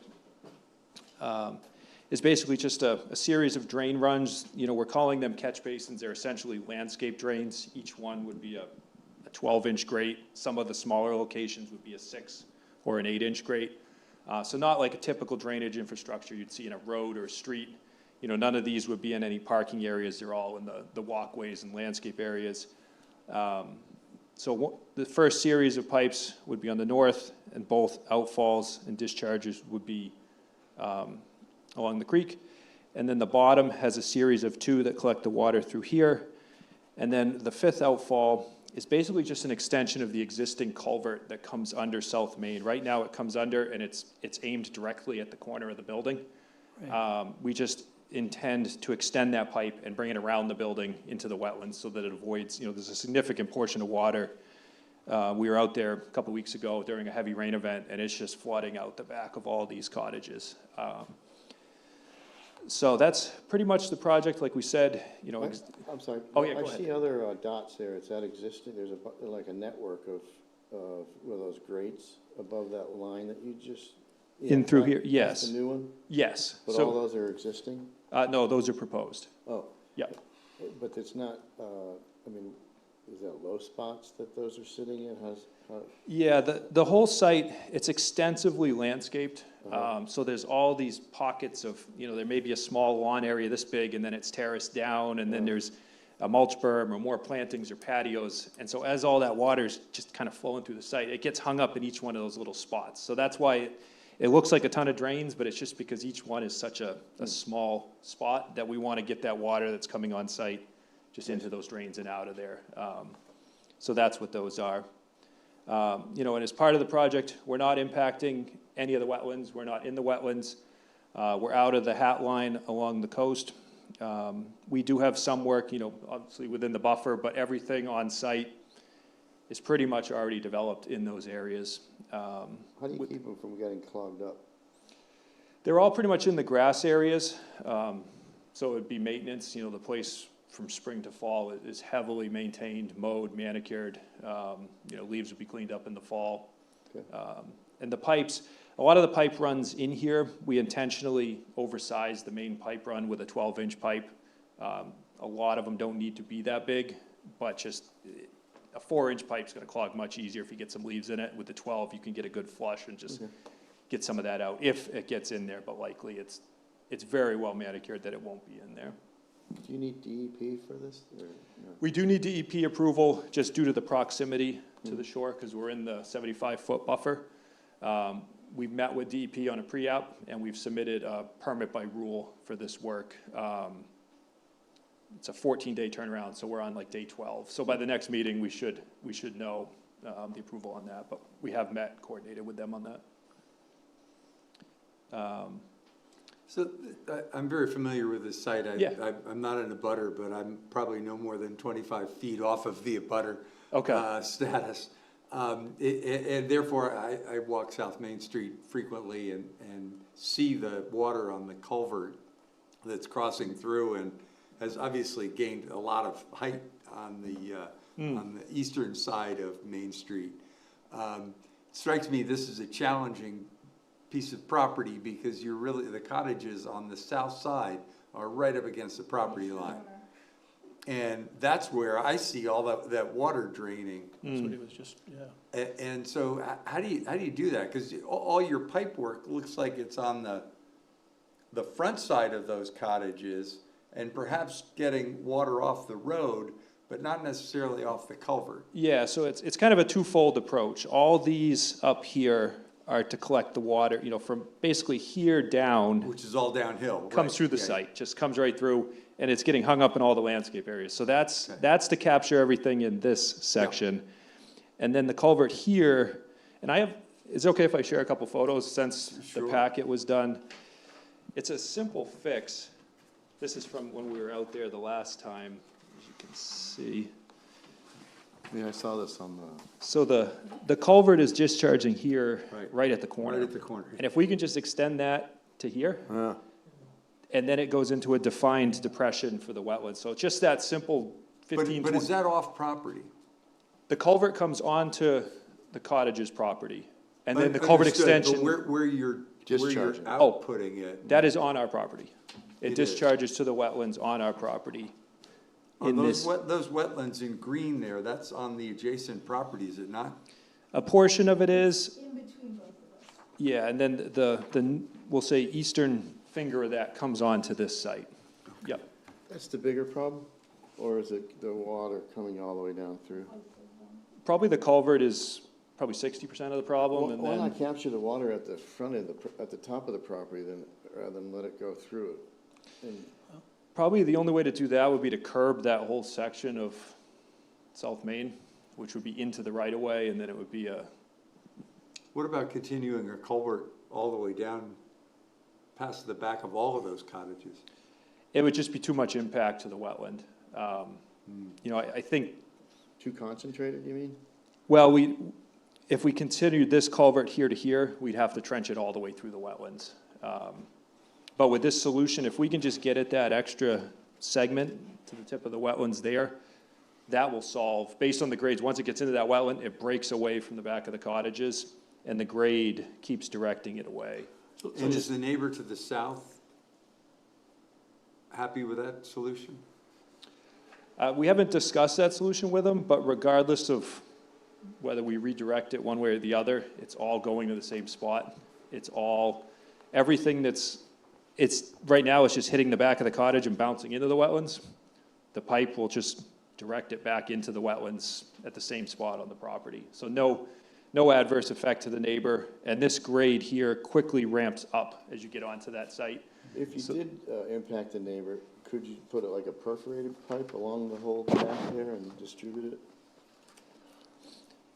is basically just a series of drain runs. You know, we're calling them catch basins. They're essentially landscape drains. Each one would be a 12-inch grate. Some of the smaller locations would be a 6 or an 8-inch grate. So not like a typical drainage infrastructure you'd see in a road or a street. You know, none of these would be in any parking areas. They're all in the walkways and landscape areas. So the first series of pipes would be on the north, and both outfalls and discharges would be along the creek. And then the bottom has a series of 2 that collect the water through here. And then the 5th outfall is basically just an extension of the existing culvert that comes under South Main. Right now it comes under, and it's aimed directly at the corner of the building. We just intend to extend that pipe and bring it around the building into the wetlands so that it avoids, you know, there's a significant portion of water. We were out there a couple weeks ago during a heavy rain event, and it's just flooding out the back of all these cottages. So that's pretty much the project, like we said, you know. I'm sorry. Oh, yeah, go I ahead. see other dots there. Is that existing? There's like a network of those grates above that line that you just. In through here, That's yes. the new one? Yes. But So, all those are existing? no, those are proposed. Oh. Yeah. But it's not, I mean, is that low spots that those are sitting in? Yeah, the whole site, it's extensively landscaped. So there's all these pockets of, you know, there may be a small lawn area this big, and then it's terraced down, and then there's a mulch berm or more plantings or patios. And so as all that water's just kind of flowing through the site, it gets hung up in each one of those little spots. So that's why it looks like a ton of drains, but it's just because each one is such a small spot that we want to get that water that's coming on site just into those drains and out of there. So that's what those are. You know, and as part of the project, we're not impacting any of the wetlands. We're not in the wetlands. We're out of the hat line along the coast. We do have some work, you know, obviously within the buffer, but everything on site is pretty much already developed in those areas. How do you keep them from getting clogged up? They're all pretty much in the grass areas. So it'd be maintenance, you know, the place from spring to fall is heavily maintained, mowed, manicured. You know, leaves would be cleaned up in the fall. Okay. And the pipes, a lot of the pipe runs in here, we intentionally oversized the main pipe run with a 12-inch pipe. A lot of them don't need to be that big, but just a 4-inch pipe's gonna clog much easier if you get some leaves in it. With the 12, you can get a good flush and just get some of that out, if it gets in there, but likely it's very well manicured that it won't be in there. Do you need DEP for this? Or no? We do need DEP approval just due to the proximity to the shore, because we're in the 75-foot buffer. We've met with DEP on a pre-app, and we've submitted a permit by rule for this work. It's a 14-day turnaround, so we're on like day 12. So by the next meeting, we should know the approval on that, but we have met, coordinated with them on that. So I'm very familiar with this site. Yeah. I'm not an abutter, but I'm probably no more than 25 feet off of the abutter status. And therefore, I walk South Main Street frequently and see the water on the culvert that's crossing through, and has obviously gained a lot of height on the eastern side of Main Street. Strikes me this is a challenging piece of property, because you're really, the cottages on the south side are right up against the property line. And that's where I see all that water draining. That's what he was just, yeah. And so how do you do that? Because all your pipe work looks like it's on the front side of those cottages, and perhaps getting water off the road, but not necessarily off the culvert. Yeah, so it's kind of a twofold approach. All these up here are to collect the water, you know, from basically here down. Which is all downhill. Comes through the site, just comes right through, and it's getting hung up in all the landscape areas. So that's to capture everything in this section. And then the culvert here, and is it okay if I share a couple photos since the packet was done? It's a simple fix. This is from when we were out there the last time, as you can see. Yeah, I saw this on the. So the culvert is discharging here, right at the corner. Right at the corner. And if we can just extend that to here, and then it goes into a defined depression for the wetlands. So it's just that simple 15, But is that off property? The culvert comes onto the cottage's property, and then the culvert Understood, but extension, where you're Discharging. outputting it. that is on our property. It It is. discharges to the wetlands on our property. On In those this, those wetlands in green there, that's on the adjacent property, is it not? a portion of it is, In between both of us. yeah, and then we'll say eastern finger of that comes onto this site. Yep. That's the bigger problem? Or is it the water coming all the way down through? Probably the culvert is probably 60% of the problem, and Why then, not capture the water at the front of at the top of the property then, rather than let it go through it? And probably the only way to do that would be to curb that whole section of South Main, which would be into the right of way, and then it would be a, What about continuing a culvert all the way down past the back of all of those cottages? it would just be too much impact to the wetland. You know, I think, too concentrated, you mean? well, if we continued this culvert here to here, we'd have to trench it all the way through the wetlands. But with this solution, if we can just get at that extra segment to the tip of the wetlands there, that will solve, based on the grades, once it gets into that wetland, it breaks away from the back of the cottages, and the grade keeps directing it away. And is the neighbor to the south happy with that solution? We haven't discussed that solution with them, but regardless of whether we redirect it one way or the other, it's all going to the same spot. It's all, everything right now it's just hitting the back of the cottage and bouncing into the wetlands. The pipe will just direct it back into the wetlands at the same spot on the property. So no adverse effect to the neighbor, and this grade here quickly ramps up as you get onto that site. If you did impact the neighbor, could you put like a perforated pipe along the whole path there and distribute it?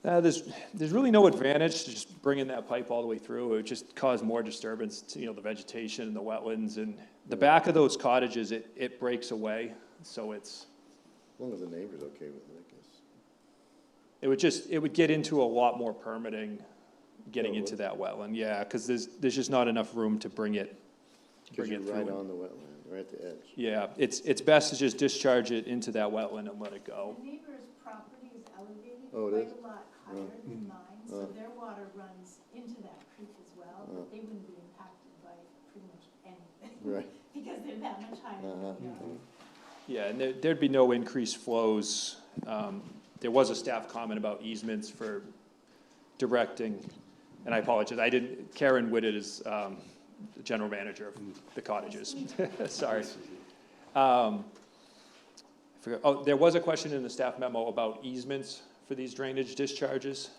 There's really no advantage to just bringing that pipe all the way through. It would just cause more disturbance to, the vegetation and the wetlands, and the back of those cottages, it breaks away, so it's, As long as the neighbor's okay with it, I guess. it would get into a lot more permitting getting Oh, into that wetland, yeah, because there's just not enough room to bring it Because you're through. right on the wetland, right at the edge. Yeah, it's best to just discharge it into that wetland and let it go. The neighbor's property is elevated Oh, it quite is? a lot higher than mine, so their water runs into that creek as well, but they wouldn't be impacted by pretty much anything. Right. Because they're that much higher than we are. Yeah, and there'd be no increased flows. There was a staff comment about easements for directing, and I apologize, Karen Whitted is the general manager of the cottages. Sorry. I forgot, there was a question in the staff memo about easements for these drainage discharges.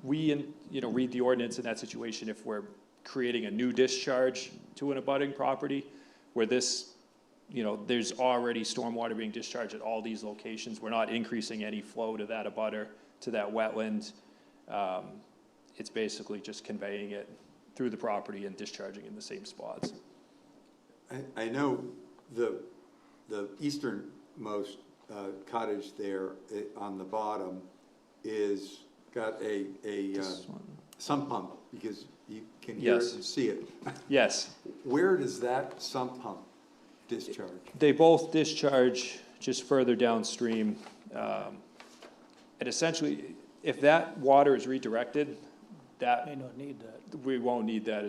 We, read the ordinance in that situation if we're creating a new discharge to an abutting property where this, there's already stormwater being discharged at all these locations. We're not increasing any flow to that abutter, to that wetland. It's basically just conveying it through the property and discharging in the same spots. I know the easternmost cottage there on the bottom is got a This one. sump pump, because you can hear it Yes. and see it. Yes, Where does that sump pump discharge? they both discharge just further downstream. And essentially, if that water is redirected, May not need that. we won't need that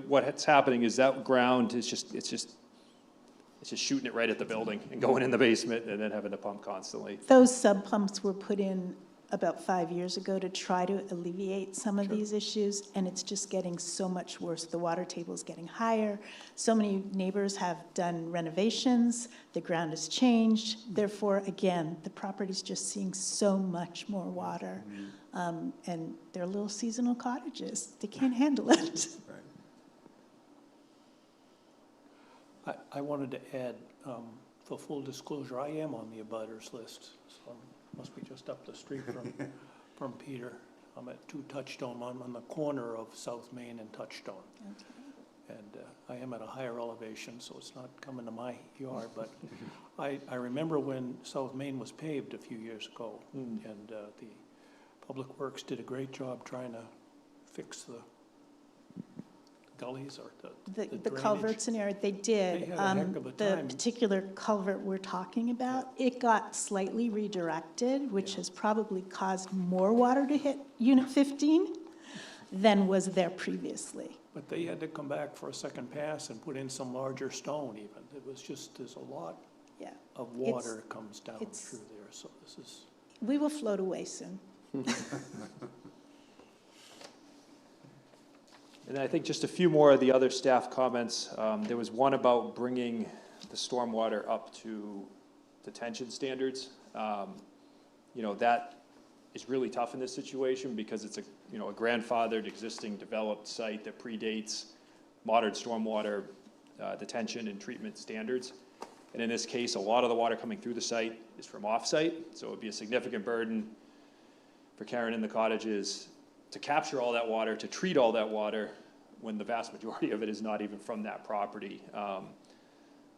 what's happening is that ground is it's just shooting it right at the building and going in the basement and then having to pump constantly. Those sub pumps were put in about 5 years ago to try to alleviate some of these issues, and it's just getting so much worse. The water table is getting higher. So many neighbors have done renovations. The ground has changed. Therefore, again, the property's just seeing so much more water. And they're little seasonal cottages. They can't handle it. I wanted to add, for full disclosure, I am on the abutters list, so must be just up the street from Peter. I'm at 2 Touchstone. I'm on the corner of South Main and Touchstone. Okay. And I am at a higher elevation, so it's not coming to my yard, but I remember when South Main was paved a few years ago, and the Public Works did a great job trying to fix the gullies or The drainage? culverts in there, they did. They had a heck of a The time. particular culvert we're talking about, it got slightly redirected, which has probably caused more water to hit Unit 15 than was there previously. But they had to come back for a second pass and put in some larger stone even. It was just, there's a lot Yeah. of water that comes down it's- through there, so this is. We will float away soon. And I think just a few more of the other staff comments. There was one about bringing the stormwater up to detention standards. That is really tough in this situation because it's a grandfathered existing developed site that predates modern stormwater detention and treatment standards. And in this case, a lot of the water coming through the site is from off-site, so it would be a significant burden for Karen and the cottages to capture all that water, to treat all that water, when the vast majority of it is not even from that property.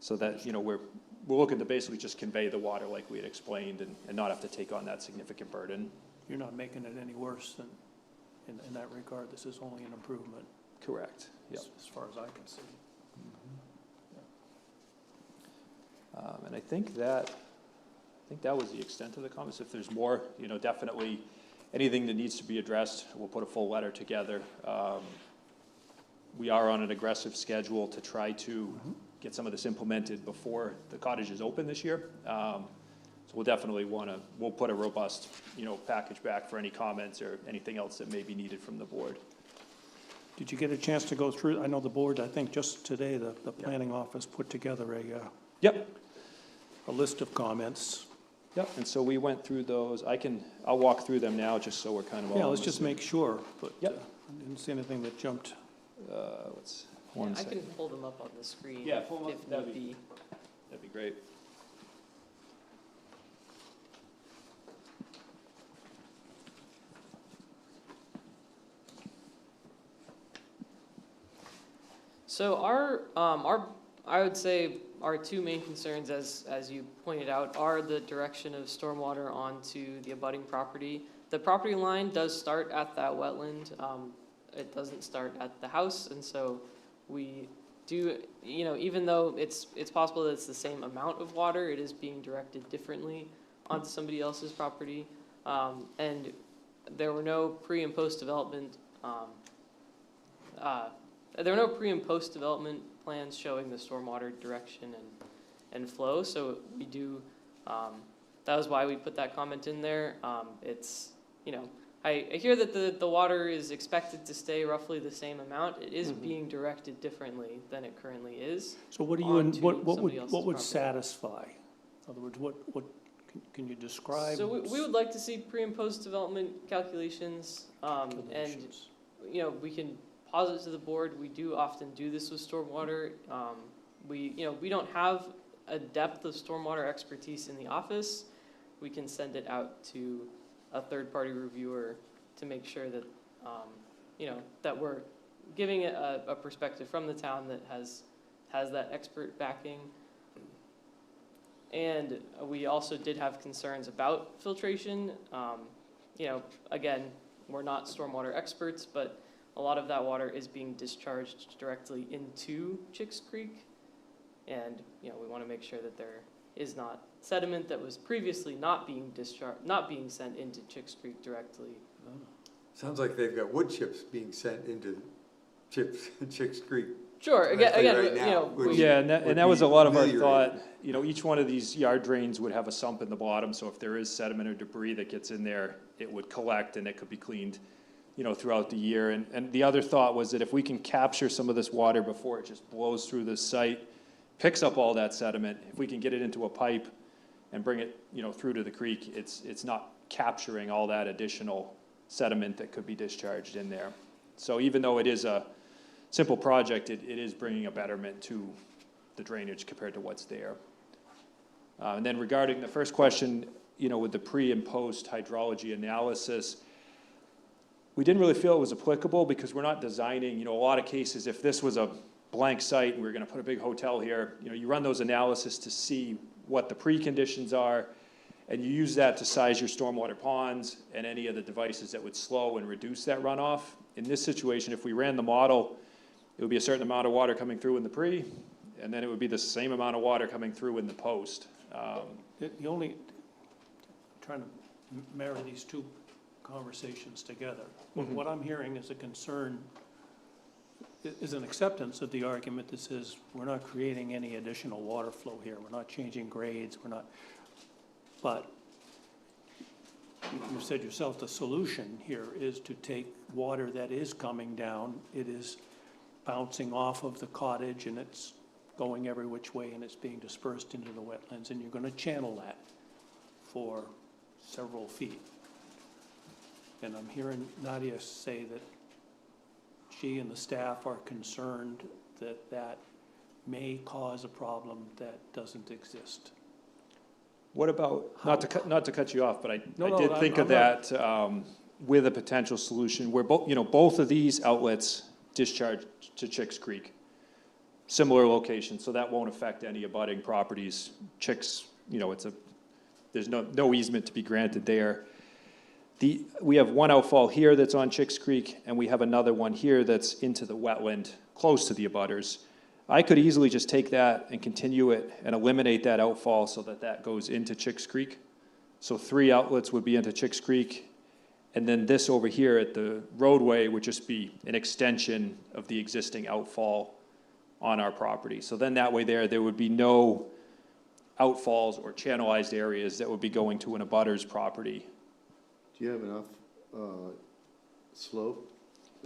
So that, we're looking to basically just convey the water like we had explained and not have to take on that significant burden. You're not making it any worse than, in that regard. This is only an improvement. Correct. Yep. As far as I can see. And I think that was the extent of the comments. If there's more, definitely anything that needs to be addressed, we'll put a full letter together. We are on an aggressive schedule to try to get some of this implemented before the cottages open this year. So we'll definitely we'll put a robust, package back for any comments or anything else that may be needed from the board. Did you get a chance to go through, I know the board, I think just today, the planning office put together a list of comments. Yep, and so we went through those. I'll walk through them now just so we're kind of all. Yeah, let's just make sure, but Yep. I didn't see anything that jumped. I can pull them up on the screen. Yeah, pull them up. If That'd need be. That'd be great. So I would say our two main concerns, as you pointed out, are the direction of stormwater onto the abutting property. The property line does start at that wetland. It doesn't start at the house, and so we do, even though it's possible that it's the same amount of water, it is being directed differently onto somebody else's property. And there were no pre and post development plans showing the stormwater direction and flow, so we do, that was why we put that comment in there. It's, I hear that the water is expected to stay roughly the same amount. It is being directed differently than it currently is. So what do you, what would satisfy? In other words, what can you describe? So we would like to see pre and post development calculations, and, we can pause it to the board. We do often do this with stormwater. We don't have a depth of stormwater expertise in the office. We can send it out to a third-party reviewer to make sure that, that we're giving it a perspective from the town that has that expert backing. And we also did have concerns about filtration. Again, we're not stormwater experts, but a lot of that water is being discharged directly into Chicks Creek. And, we want to make sure that there is not sediment that was previously not being sent into Chicks Creek directly. Sounds like they've got wood chips being sent into Chicks Creek. Sure, again, right now, Yeah, and that was a lot of our ameliorated. thought. Each one of these yard drains would have a sump in the bottom, so if there is sediment or debris that gets in there, it would collect and it could be cleaned, throughout the year. And the other thought was that if we can capture some of this water before it just blows through the site, picks up all that sediment, if we can get it into a pipe and bring it, through to the creek, it's not capturing all that additional sediment that could be discharged in there. So even though it is a simple project, it is bringing a betterment to the drainage compared to what's there. And then regarding the first question, with the pre and post hydrology analysis, we didn't really feel it was applicable because we're not designing, a lot of cases, if this was a blank site and we were gonna put a big hotel here, you run those analysis to see what the preconditions are, and you use that to size your stormwater ponds and any of the devices that would slow and reduce that runoff. In this situation, if we ran the model it would be a certain amount of water coming through in the pre, and then it would be the same amount of water coming through in the post. The only, trying to marry these two conversations together. What I'm hearing is a concern, is an acceptance of the argument that says, we're not creating any additional water flow here, we're not changing grades, we're not, but you said yourself, the solution here is to take water that is coming down, it is bouncing off of the cottage, and it's going every which way, and it's being dispersed into the wetlands, and you're gonna channel that for several feet. And I'm hearing Nadia say that she and the staff are concerned that that may cause a problem that doesn't exist. What about, not to cut you off, but I No, did think of that with a potential solution where both of these outlets discharge to Chicks Creek. Similar location, so that won't affect any abutting properties. Chicks, there's no easement to be granted there. We have one outfall here that's on Chicks Creek, and we have another one here that's into the wetland, close to the abutters. I could easily just take that and continue it and eliminate that outfall so that that goes into Chicks Creek. So 3 outlets would be into Chicks Creek, and then this over here at the roadway would just be an extension of the existing outfall on our property. So then that way there would be no outfalls or channelized areas that would be going to an abutter's property. Do you have enough slope?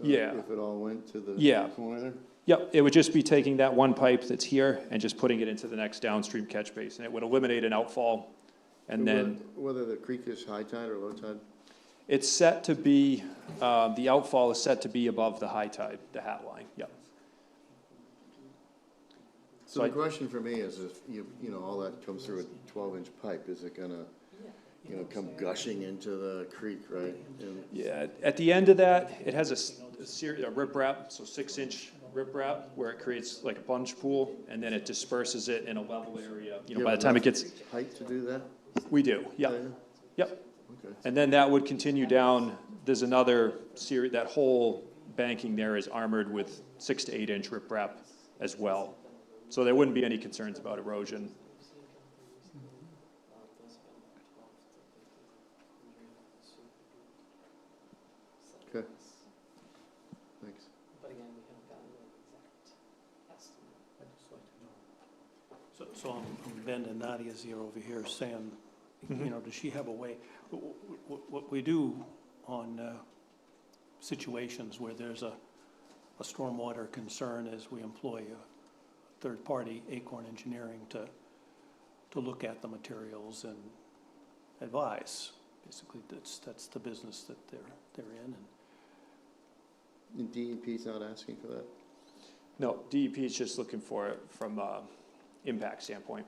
Yeah. If it all went to the Yeah. corner there? Yep, it would just be taking that one pipe that's here and just putting it into the next downstream catch basin. It would eliminate an outfall, and then Whether the creek is high tide or low tide? it's set to be, the outfall is set to be above the high tide, the hat line, yep. So the question for me is if, all that comes through a 12-inch pipe, is it gonna, come gushing into the creek, right? Yeah, at the end of that, it has a riprap, so 6-inch riprap, where it creates like a sponge pool, and then it disperses it in a level area, by the time it gets. Height to do that? We do, yep, Yeah. yep. Okay. And then that would continue down, there's another series, that whole banking there is armored with 6 to 8 inch riprap as well. So there wouldn't be any concerns about erosion. Okay. Thanks. But again, we haven't gotten an exact estimate. So I'm bending Nadia's ear over here saying, does she have a way? What we do on situations where there's a stormwater concern is we employ a third-party Acorn Engineering to look at the materials and advise. Basically, that's the business that they're in. And DEP's not asking for that? No, DEP is just looking for it from a impact standpoint.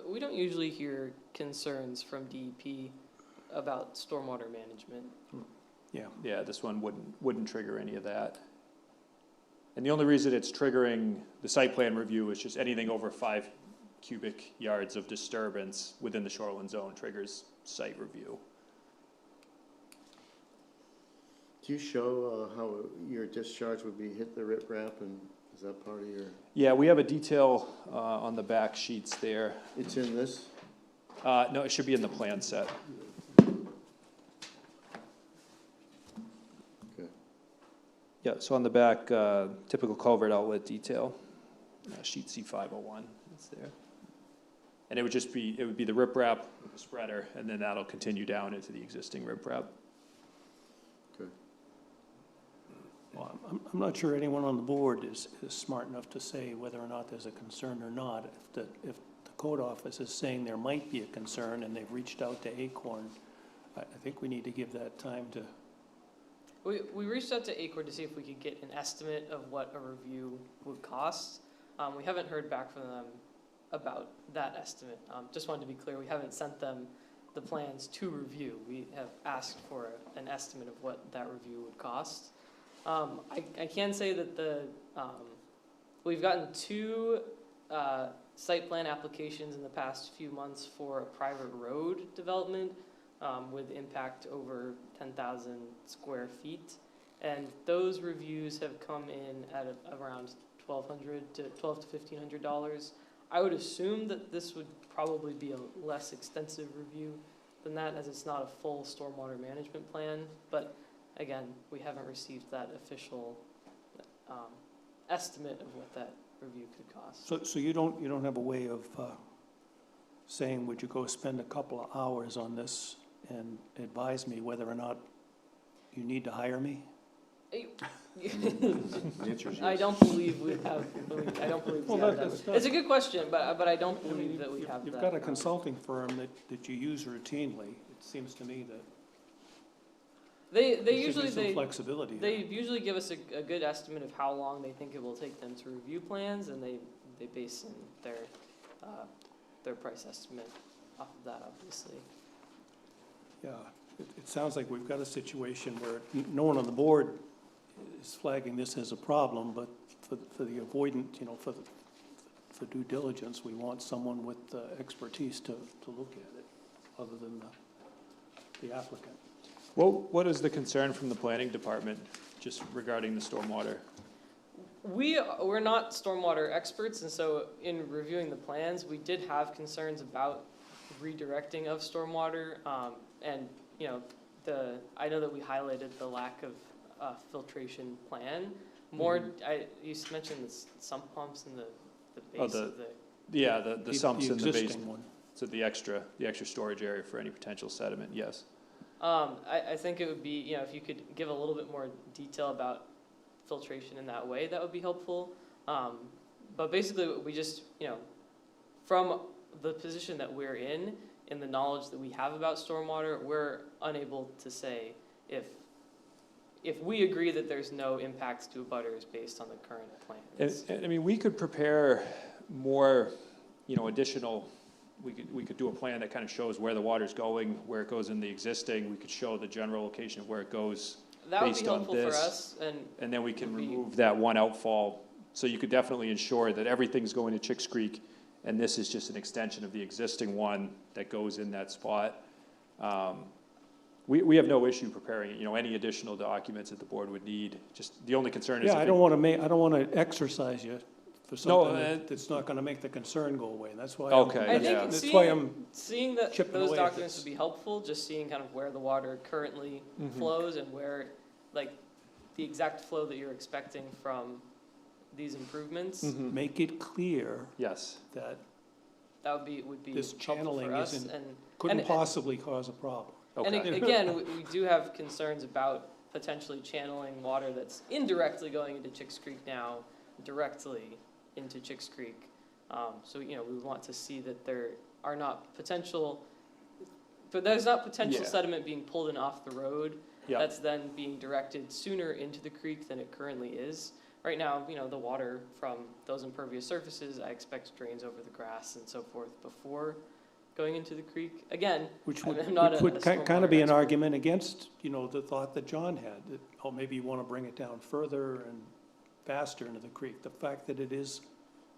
We don't usually hear concerns from DEP about stormwater management. Yeah, this one wouldn't trigger any of that. And the only reason it's triggering the site plan review is just anything over 5 cubic yards of disturbance within the shoreline zone triggers site review. Do you show how your discharge would be hit the riprap, and is that part of your? Yeah, we have a detail on the back sheets there. It's in this? No, it should be in the plan set. Okay. Yeah, so on the back, typical culvert outlet detail, sheet C501, it's there. And it would be the riprap with the spreader, and then that'll continue down into the existing riprap. Okay. Well, I'm not sure anyone on the board is smart enough to say whether or not there's a concern or not. If the code office is saying there might be a concern and they've reached out to Acorn, I think we need to give that time to. We reached out to Acorn to see if we could get an estimate of what a review would cost. We haven't heard back from them about that estimate. Just wanted to be clear, we haven't sent them the plans to review. We have asked for an estimate of what that review would cost. I can say that we've gotten 2 site plan applications in the past few months for a private road development with impact over 10,000 square feet. And those reviews have come in at around $1,200 to $1,200 to $1,500. I would assume that this would probably be a less extensive review than that, as it's not a full stormwater management plan. But again, we haven't received that official estimate of what that review could cost. So you don't have a way of saying, would you go spend a couple of hours on this and advise me whether or not you need to hire me? I don't believe we have, I don't believe we Well, have that. that's not- It's a good question, but I don't believe that we have that. You've got a consulting firm that you use routinely. It seems to me that They there should usually, be some flexibility there. they usually give us a good estimate of how long they think it will take them to review plans, and they base in their price estimate off of that, obviously. Yeah, it sounds like we've got a situation where no one on the board is flagging this as a problem, but for the avoidant, for due diligence, we want someone with expertise to look at it, other than the applicant. Well, what is the concern from the planning department, just regarding the stormwater? We're not stormwater experts, and so in reviewing the plans, we did have concerns about redirecting of stormwater, and, I know that we highlighted the lack of filtration plan. More, you mentioned the sump pumps and the base of the. Yeah, the sumps in the existing basement, one. so the extra storage area for any potential sediment, yes. I think it would be, if you could give a little bit more detail about filtration in that way, that would be helpful. But basically, we just, from the position that we're in the knowledge that we have about stormwater, we're unable to say if we agree that there's no impacts to abutters based on the current plans. And I mean, we could prepare more, additional, we could do a plan that kind of shows where the water's going, where it goes in the existing. We could show the general location of where it goes That would be based on helpful for this. us, And then we can would be- remove that one outfall. So you could definitely ensure that everything's going to Chicks Creek, and this is just an extension of the existing one that goes in that spot. We have no issue preparing, any additional documents that the board would need. Just, the only concern is. Yeah, if I don't want to exercise you for something that's not going to make the concern go away. That's why. Okay. I Yeah. think That's why I'm seeing that chipping those away at documents this. would be helpful, just seeing kind of where the water currently flows and where, like, the exact flow that you're expecting from these improvements. make it clear Yes. that That would be This helpful channeling for us. isn't- And couldn't And- possibly cause a problem. And Okay. again, we do have concerns about potentially channeling water that's indirectly going into Chicks Creek now, directly into Chicks Creek. So, we want to see that there are not potential, but there's not potential Yeah. sediment being pulled in off the road. Yeah. That's then being directed sooner into the creek than it currently is. Right now, the water from those impervious surfaces, I expect drains over the grass and so forth before going into the creek. Again, Which I'm would not a kind of be an stormwater argument against, the thought that John had, that, maybe you want to bring it down further and faster into the creek. The fact that it is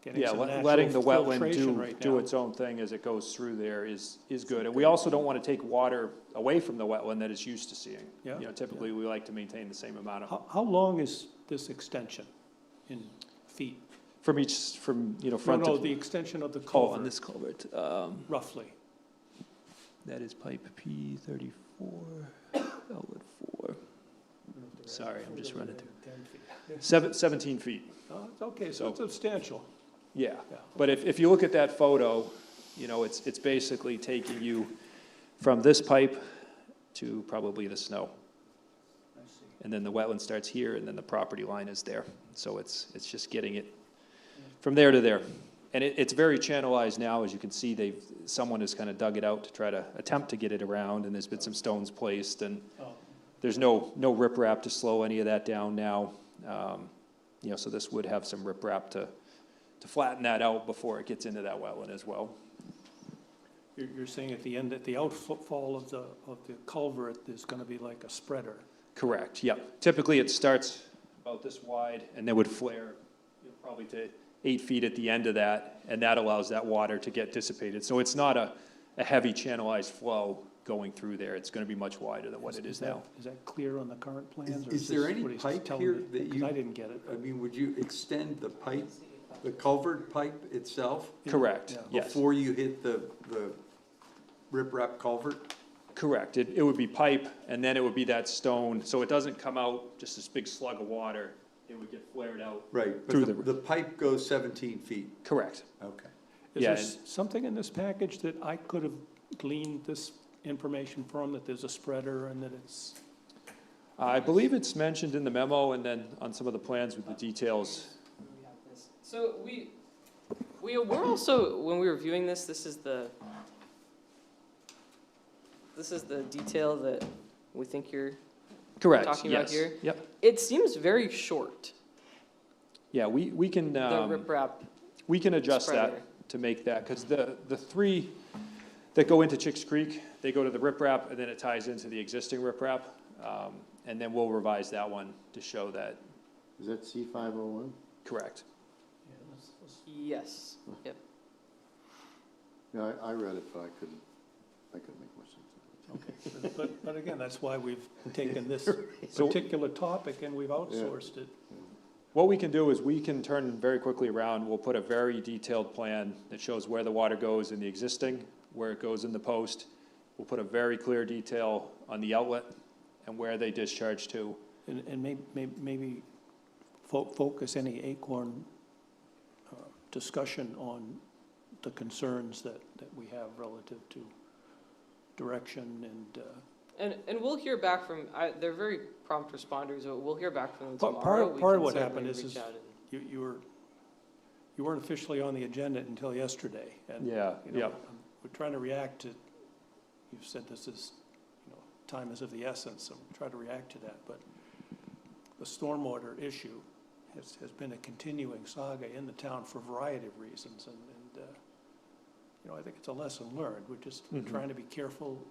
getting Yeah, some letting the natural wetland filtration right do now. its own thing as it goes through there is good. And we also don't want to take water away from the wetland that it's used to seeing. Yeah, Typically, we like to maintain the same amount of, How long is this extension in feet? from, front No, to. the extension of the Oh, on culvert, this culvert, roughly. that is pipe P 34, outlet 4. Sorry, I'm just running through. 10 feet. 17 feet. Oh, okay, so it's substantial. Yeah, Yeah. but if you look at that photo, it's basically taking you from this pipe to probably the snow. I see. And then the wetland starts here, and then the property line is there. So it's just getting it from there to there. And it's very channelized now, as you can see, someone has kind of dug it out to try to attempt to get it around, and there's been some stones placed, and Oh. there's no riprap to slow any of that down now. So this would have some riprap to flatten that out before it gets into that wetland as well. You're saying at the end, at the outfall of the culvert, there's gonna be like a spreader. Correct, yep. Typically, it starts about this wide, and then would flare probably to 8 feet at the end of that, and that allows that water to get dissipated. So it's not a heavy channelized flow going through there. It's gonna be much wider than what it is now. Is that clear on the current plans? or Is there this any what he's pipe telling here me? that 'Cause you- I didn't get it. I mean, would you extend the pipe, the culvert pipe itself Correct, Yeah. yes. before you hit the riprap culvert? Correct. It would be pipe, and then it would be that stone, so it doesn't come out just this big slug of water. It would get flared out. Right, Through but the pipe goes 17 feet. Correct. Okay. Is Yeah, there something in this package that I could have gleaned this information from, that there's a spreader and that it's, I believe it's mentioned in the memo and then on some of the plans with the details. We have this. So we're also, when we were viewing this, this is the detail that we think you're Correct, talking about yes. here. Yep. It seems very short, Yeah, we can, the riprap we can adjust spreader. that to make that, because the three that go into Chicks Creek, they go to the riprap, and then it ties into the existing riprap. And then we'll revise that one to show that, Is that C501? correct. Yes, yep. Yeah, I read it, but I couldn't make much sense of it. okay. But again, that's why we've taken this particular topic and we've outsourced it. What we can do is we can turn very quickly around. We'll put a very detailed plan that shows where the water goes in the existing, where it goes in the post. We'll put a very clear detail on the outlet and where they discharge to. And maybe focus any Acorn discussion on the concerns that we have relative to direction And we'll hear back from, they're very prompt responders, so we'll hear back from them Part- tomorrow. part We of can what certainly happened is reach out and- you weren't officially on the agenda until yesterday. And, Yeah, you know, yeah. we're trying to react to, you've said this is, you know, time is of the essence, so we try to react to that. But the stormwater issue has been a continuing saga in the town for a variety of reasons. And you know, I think it's a lesson learned. We're just trying to be careful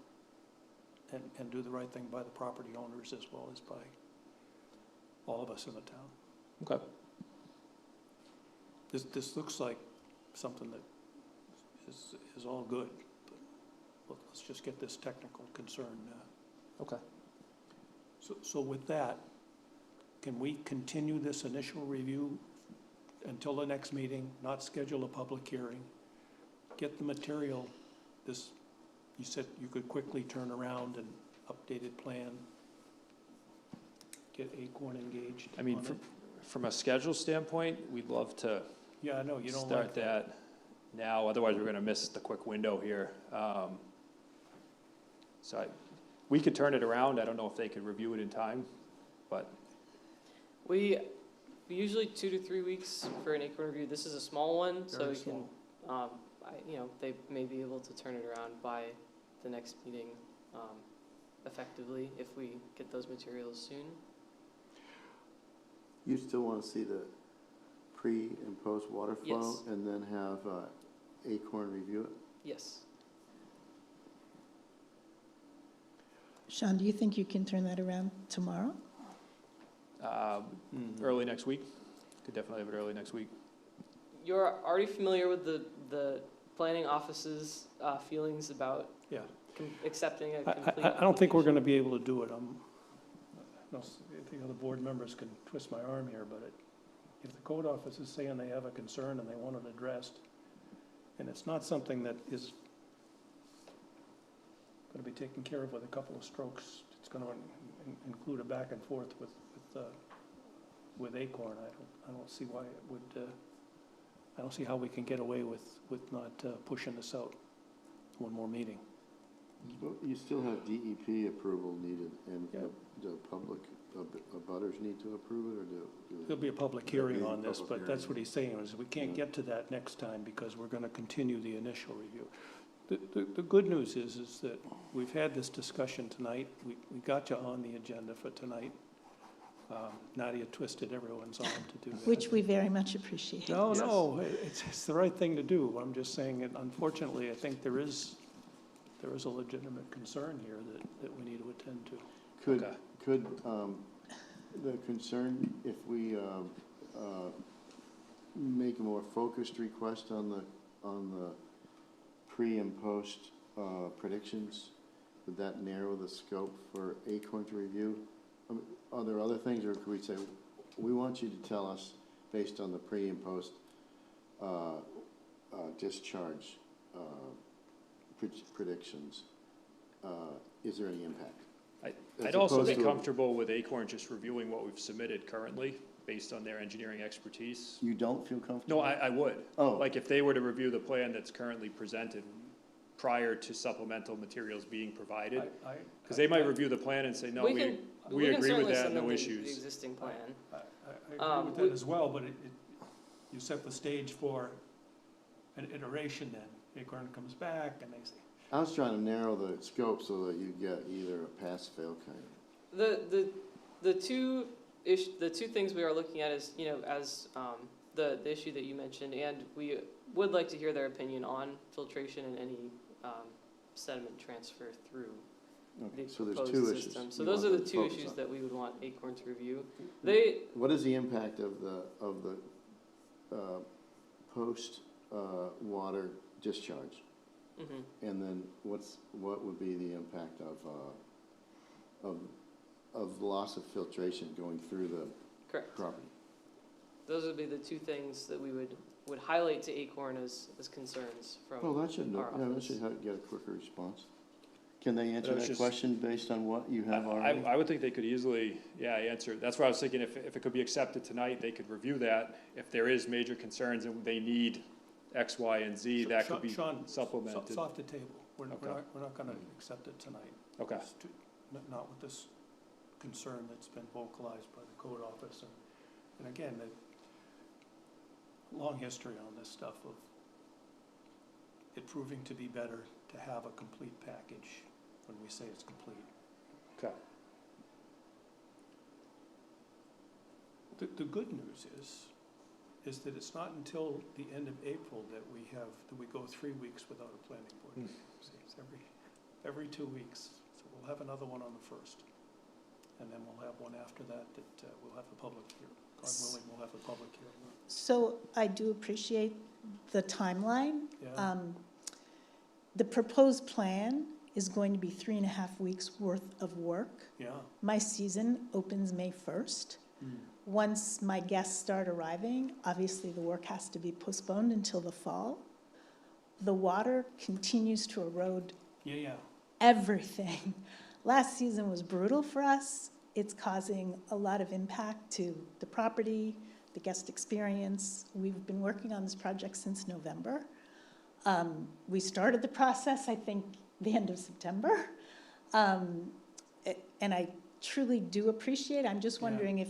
and do the right thing by the property owners as well as by all of us in the town. Okay. This looks like something that is all good, but let's just get this technical concern. Okay. So with that, can we continue this initial review until the next meeting, not schedule a public hearing? Get the material, this, you said you could quickly turn around an updated plan, get Acorn engaged I mean, on it. from a schedule standpoint, we'd love to Yeah, I know, you don't start like that now, otherwise we're gonna miss the quick window here. We could turn it around. I don't know if they could review it in time, but We usually 2 to 3 weeks for an Acorn review. This is a small one, so Very we can, you know, they may be able to turn it around by the next meeting effectively if we get those materials soon. You still want to see the pre and post water flow? Yes. And then have Acorn review it? Yes. Sean, do you think you can turn that around tomorrow? early next week. Could definitely have it early next week. You're already familiar with the planning office's feelings about Yeah. accepting a complete I don't think we're application? gonna be able to do it. I think other board members can twist my arm here, but if the code office is saying they have a concern and they want it addressed, and it's not something that is gonna be taken care of with a couple of strokes, it's gonna include a back and forth with Acorn, I don't see why it would, I don't see how we can get away with not pushing this out one more meeting. Well, you still have DEP approval needed, and Yeah. the public, abutters need to approve it, or do? There'll be a public hearing on this, Public but that's hearing. what he's saying, is we can't get to that next time because we're gonna continue the initial review. The good news is that we've had this discussion tonight, we got you on the agenda for tonight. Nadia twisted everyone's arm to do that. Which we very much appreciate. No, it's the right thing to do, I'm just saying, that unfortunately, I think there is a legitimate concern here that we need to attend to. Could the concern, if we make a more focused request on the pre and post predictions, would that narrow the scope for Acorn to review? Are there other things, or could we say, we want you to tell us, based on the pre and post discharge predictions, is there any impact? I'd also be comfortable with Acorn just reviewing what we've submitted currently, based on their engineering expertise. You don't feel comfortable? No, I would. Oh. Like, if they were to review the plan that's currently presented prior to supplemental materials being provided, because they might review the plan and say, no, we agree with that, no The issues. existing plan. I agree with that as well, but you set the stage for an iteration then. Acorn comes back and they say, I was trying to narrow the scope so that you get either a pass-fail kind of. The two things we are looking at is, as the issue that you mentioned, and we would like to hear their opinion on filtration and any sediment transfer through Okay, the so there's proposed two issues. system. So you those want are the them to two focus issues on. that we would want Acorn to review. What is the impact of the post water discharge? Mhm. And then what would be the impact of loss of filtration going through the Correct. property? Those would be the two things that we would highlight to Acorn as concerns from Well, that should, our that office. should get a quicker response. Can they answer But I was that just- question based on what you have already? I would think they could easily, answer. That's why I was thinking if it could be accepted tonight, they could review that. If there is major concerns and they need X, Y, and Z, that could be Sean, supplemented. it's off the table. We're Okay. not gonna accept it tonight. Okay. It's not with this concern that's been vocalized by the code office. And again, the long history on this stuff of it proving to be better to have a complete package when we say it's complete. Okay. The good news is that it's not until the end of April that we go 3 weeks without a planning board meeting. See, it's every 2 weeks. So we'll have another one on the 1st. And then we'll have one after that we'll have a public hearing. God willing, we'll have a public hearing. So I do appreciate the timeline. Yeah. The proposed plan is going to be 3.5 weeks worth of work. Yeah. My season opens May 1st. Once my guests start arriving, obviously the work has to be postponed until the fall. The water continues to erode everything. Last season was brutal for us. It's causing a lot of impact to the property, the guest experience. We've been working on this project since November. We started the process, I think, the end of September. And I truly do appreciate, I'm just wondering if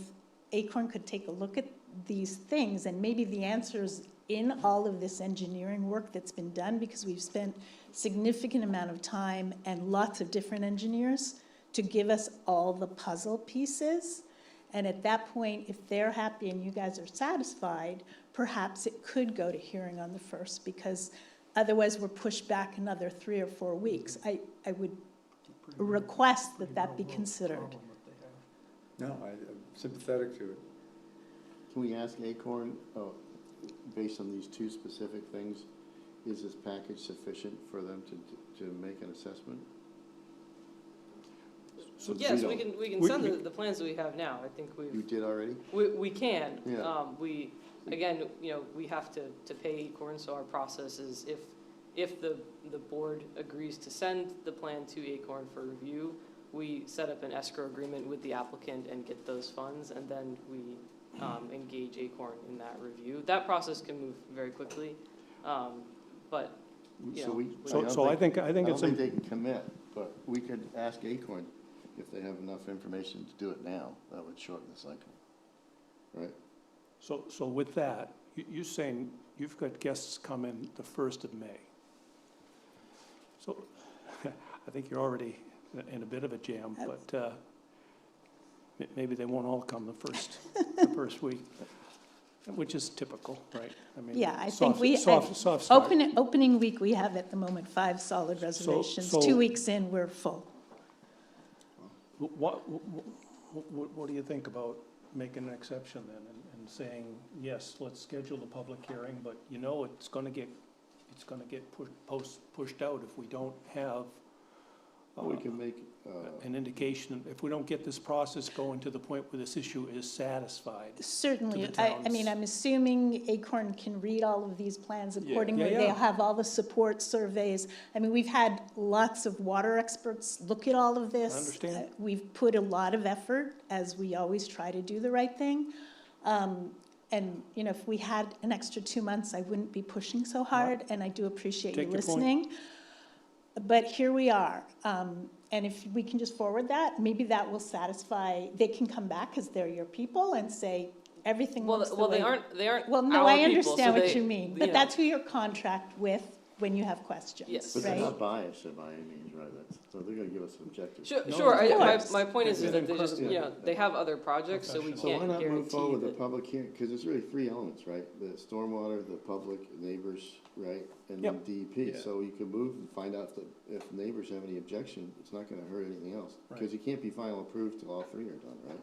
Acorn could take a look at these things, and maybe the answers in all of this engineering work that's been done, because we've spent significant amount of time and lots of different engineers to give us all the puzzle pieces. And at that point, if they're happy and you guys are satisfied, perhaps it could go to hearing on the 1st, because otherwise we're pushed back another 3 or 4 weeks. I would request that be considered. No, I'm sympathetic to it. Can we ask Acorn, based on these two specific things, is this package sufficient for them to make an assessment? So Yes, we can send the plans that we have now. I think You did already? we can. Yeah. We have to pay Acorn, so our process is if the board agrees to send the plan to Acorn for review, we set up an escrow agreement with the applicant and get those funds, and then we engage Acorn in that review. That process can move very quickly, but I think I don't it's think they can commit, but we could ask Acorn if they have enough information to do it now. That would shorten the cycle, right? So with that, you're saying you've got guests coming the 1st of May. So I think you're already in a bit of a jam, but maybe they won't all come the first week, which is typical, right? I mean, Yeah, I think we, soft start. opening week, we have at the moment 5 solid reservations. 2 weeks in, we're full. What do you think about making an exception then and saying, yes, let's schedule the public hearing, but it's gonna get pushed out if we don't have We can make, an indication, if we don't get this process going to the point where this issue is satisfied. Certainly. To the I mean, towns. I'm assuming Acorn can read all of these plans accordingly. Yeah, yeah. They'll have all the support surveys. I mean, we've had lots of water experts look at all of this. I understand. We've put a lot of effort, as we always try to do the right thing. And, you know, if we had an extra 2 months, I wouldn't be pushing so hard, and I do appreciate you Take your point. listening. But here we are. And if we can just forward that, maybe that will satisfy, they can come back because they're your people and say, everything Well, looks the well, way. they aren't Well, no, our I people, understand so what they- you mean, you but know. that's who you're contract with when you have questions, Yes. but they're right? not biased by any means, right? So they're gonna give us objective. Sure, No, sure, of my, course. my point is They're that they just, incredibly- you know, they have other projects, so we Professional. So why can't not move guarantee forward with the that. public hearing, because there's really three elements, right? The stormwater, the public, neighbors, right? And then Yep. DEP, Yeah. so you can move and find out if neighbors have any objection, it's not gonna hurt anything else. Because you can't be final approved till all three are done, right?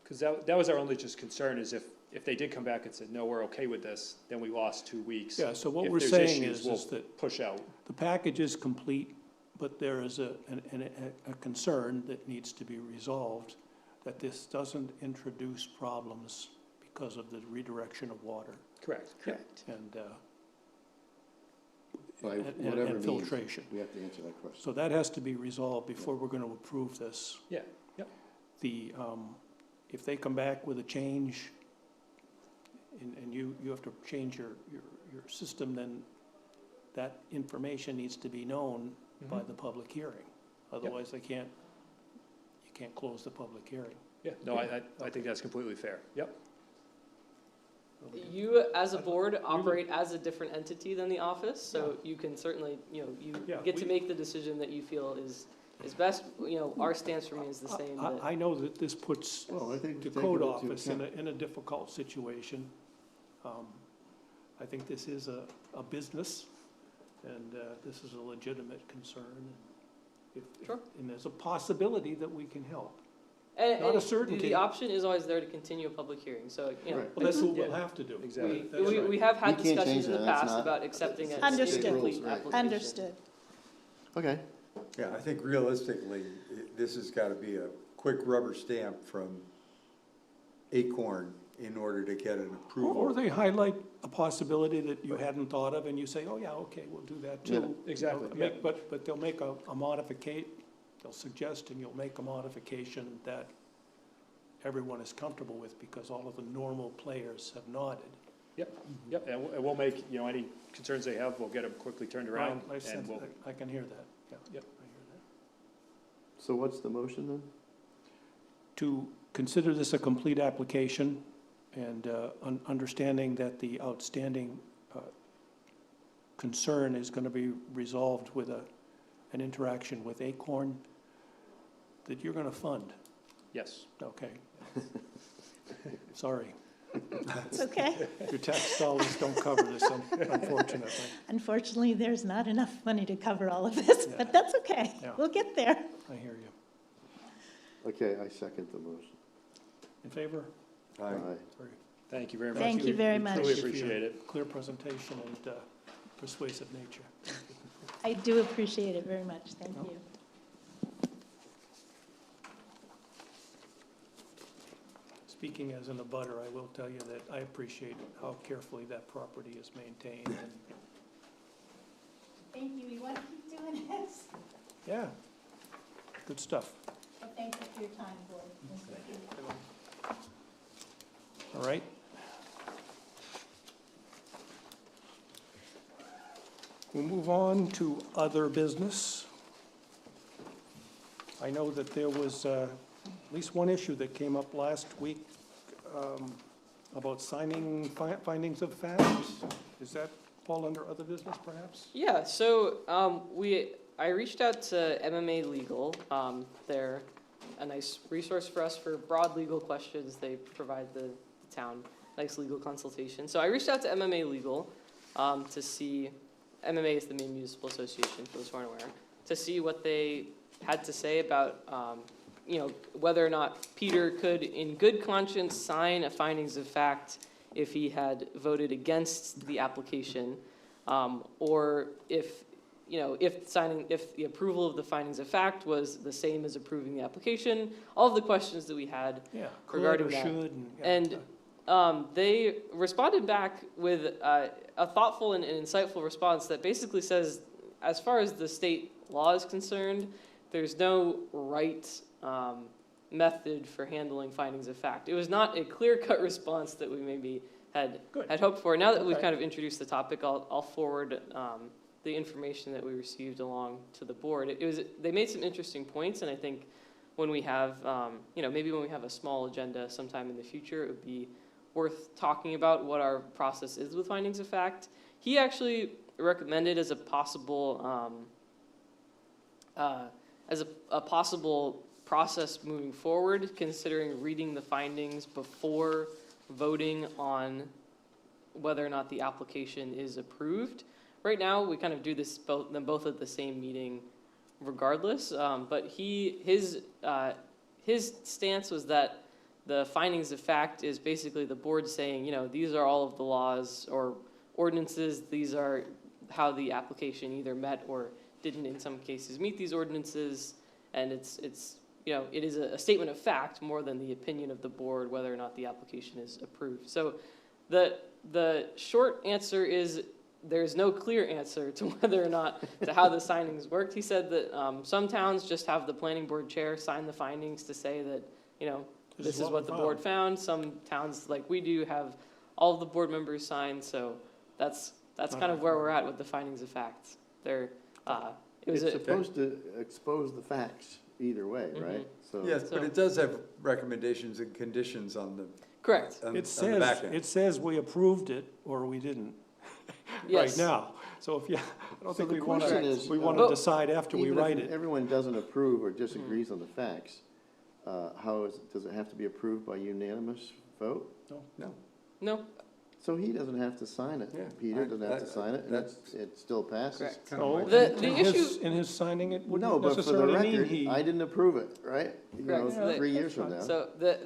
Because that was our only just concern, is if they did come back and said, no, we're okay with this, then we lost 2 weeks. Yeah, so what If we're there's saying issues, is we'll that push out. the package is complete, but there is a concern that needs to be resolved, that this doesn't introduce problems because of the redirection of water Correct. Correct. and By and whatever means, filtration. we have to answer that question. So that has to be resolved before we're going to approve this. Yeah, yep. The, if they come back with a change, and you have to change your system, then that information needs to be known by the public hearing. Otherwise, you can't close the public hearing. Yeah, no, I think that's completely fair. Yep. You, as a board, operate as a different entity than the office, so you can certainly, you know, you Yeah, get to make the decision that you feel is best. You know, our stance remains the same, that I know that this puts Well, I think the take code it into office account. in a difficult situation. I think this is a business, and this is a legitimate concern. Sure. And there's a possibility that we can help. and, not a and certainty. the option is always there to continue a public hearing, so, you know. Right. Well, that's what we'll Yeah. have to do. Exactly. That's right. We have had We can't discussions change in the that, that's past not- about accepting it's a Understood. incomplete Rules, right. application. Understood. Okay, Yeah, I think realistically, this has got to be a quick rubber stamp from Acorn in order to get an Or approval. they highlight a possibility that you hadn't thought of, and you say, oh, yeah, okay, we'll do that too. Yeah. You know, Exactly, make- But they'll make a they'll suggest and you'll make a modification that everyone is comfortable with, because all of the normal players have nodded. Yep, and we'll make, you know, any concerns they have, we'll get them quickly turned around, I sense and we'll, that. I can hear that, yeah. Yep. I hear that. so what's the motion then? To consider this a complete application, and understanding that the outstanding concern is going to be resolved with an interaction with Acorn that you're going to fund. yes. Okay. Sorry. It's okay. Your tax dollars don't cover this, unfortunately. Unfortunately, there's not enough money to cover all of this, Yeah. but that's okay. Yeah. We'll get there. I hear you. Okay, I second the motion. In favor? Aye. Sorry. Thank you very much. Thank you very We much. Truly For your appreciate it. Clear presentation and persuasive nature. I do appreciate it very much. Thank you. Speaking as an abutter, I will tell you that I appreciate how carefully that property is maintained. And Thank you, we want to keep doing this. yeah, good stuff. But thank you for your time, board. Thank you. All right. We'll move on to other business. I know that there was at least one issue that came up last week about signing findings of fact. Does that fall under other business, perhaps? Yeah, so I reached out to MMA Legal. They're a nice resource for us for broad legal questions. They provide the town nice legal consultation. So I reached out to MMA Legal to see, MMA is the main municipal association, for those who aren't aware, to see what they had to say about whether or not Peter could, in good conscience, sign a findings of fact if he had voted against the application, or if you know, if the approval of the findings of fact was the same as approving the application, all of the questions that we had Yeah, could regarding or that. should, yeah. And they responded back with a thoughtful and insightful response that basically says, as far as the state law is concerned, there's no right method for handling findings of fact. It was not a clear-cut response that we maybe had hoped for. Now that we've kind of introduced the topic, I'll forward the information that we received along to the board. They made some interesting points, and I think when we have, you know, maybe when we have a small agenda sometime in the future, it would be worth talking about what our process is with findings of fact. He actually recommended as a possible possible process moving forward, considering reading the findings before voting on whether or not the application is approved. Right now, we kind of do them both at the same meeting regardless, but his stance was that the findings of fact is basically the board saying, you know, these are all of the laws or ordinances, these are how the application either met or didn't in some cases meet these ordinances, and it's you know, it is a statement of fact more than the opinion of the board whether or not the application is approved. So the short answer is there's no clear answer to whether or not, to how the signings worked. He said that some towns just have the planning board chair sign the findings to say that, you know, this is what the board found. Some towns, like we do, have all of the board members sign, so that's kind of where we're at with the findings of facts. It's supposed to expose the facts either way, right? So Yes, but it does have recommendations and conditions on the. Correct. On It the back end. says we approved it or we didn't, right Yes. now. So if I don't think the we want question is, to decide after we even write if it. everyone doesn't approve or disagrees on the facts, does it have to be approved by unanimous vote? No. No. So he doesn't have to sign it. Yeah, Peter doesn't have to sign it, and it still passes. Correct. Kind of No, like- in his signing, it No, wouldn't but for the necessarily mean record, he. I didn't approve it, right? You know, Correct. 3 years from now. So the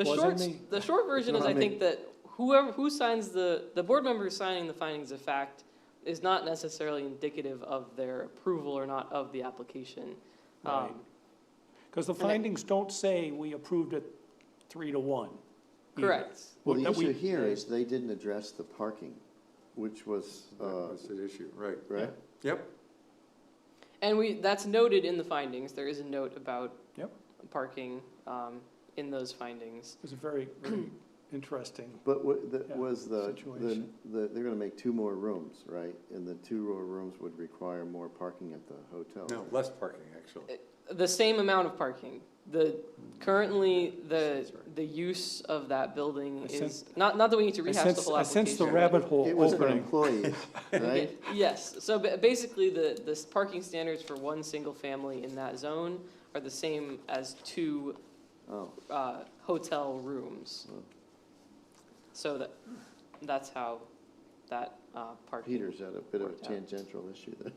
Wasn't short version is, what I I think that who signs the board member signing the findings of fact is not necessarily indicative of their approval or not of the application. Right. Because the findings don't say we approved it 3-1. either. Correct. Well, the That we- issue here is they didn't address the parking, which was, That's the issue, right. right? Yep. And that's noted in the findings. There is a note about Yep. parking in those findings. It was a very, very interesting. But Yeah, was situation. they're gonna make 2 more rooms, right? And the 2 more rooms would require more parking at the hotel. No, less parking, actually. The same amount of parking. Currently, the use of that building I is, sense- not that we need to rehash the whole I application. sense the rabbit hole It was for opening. employees, right? Yes, so basically, the parking standards for one single family in that zone are the same as 2 Oh, hotel rooms. Oh. So that's how that parking. Peter's had a bit of a worked out. tangential issue there.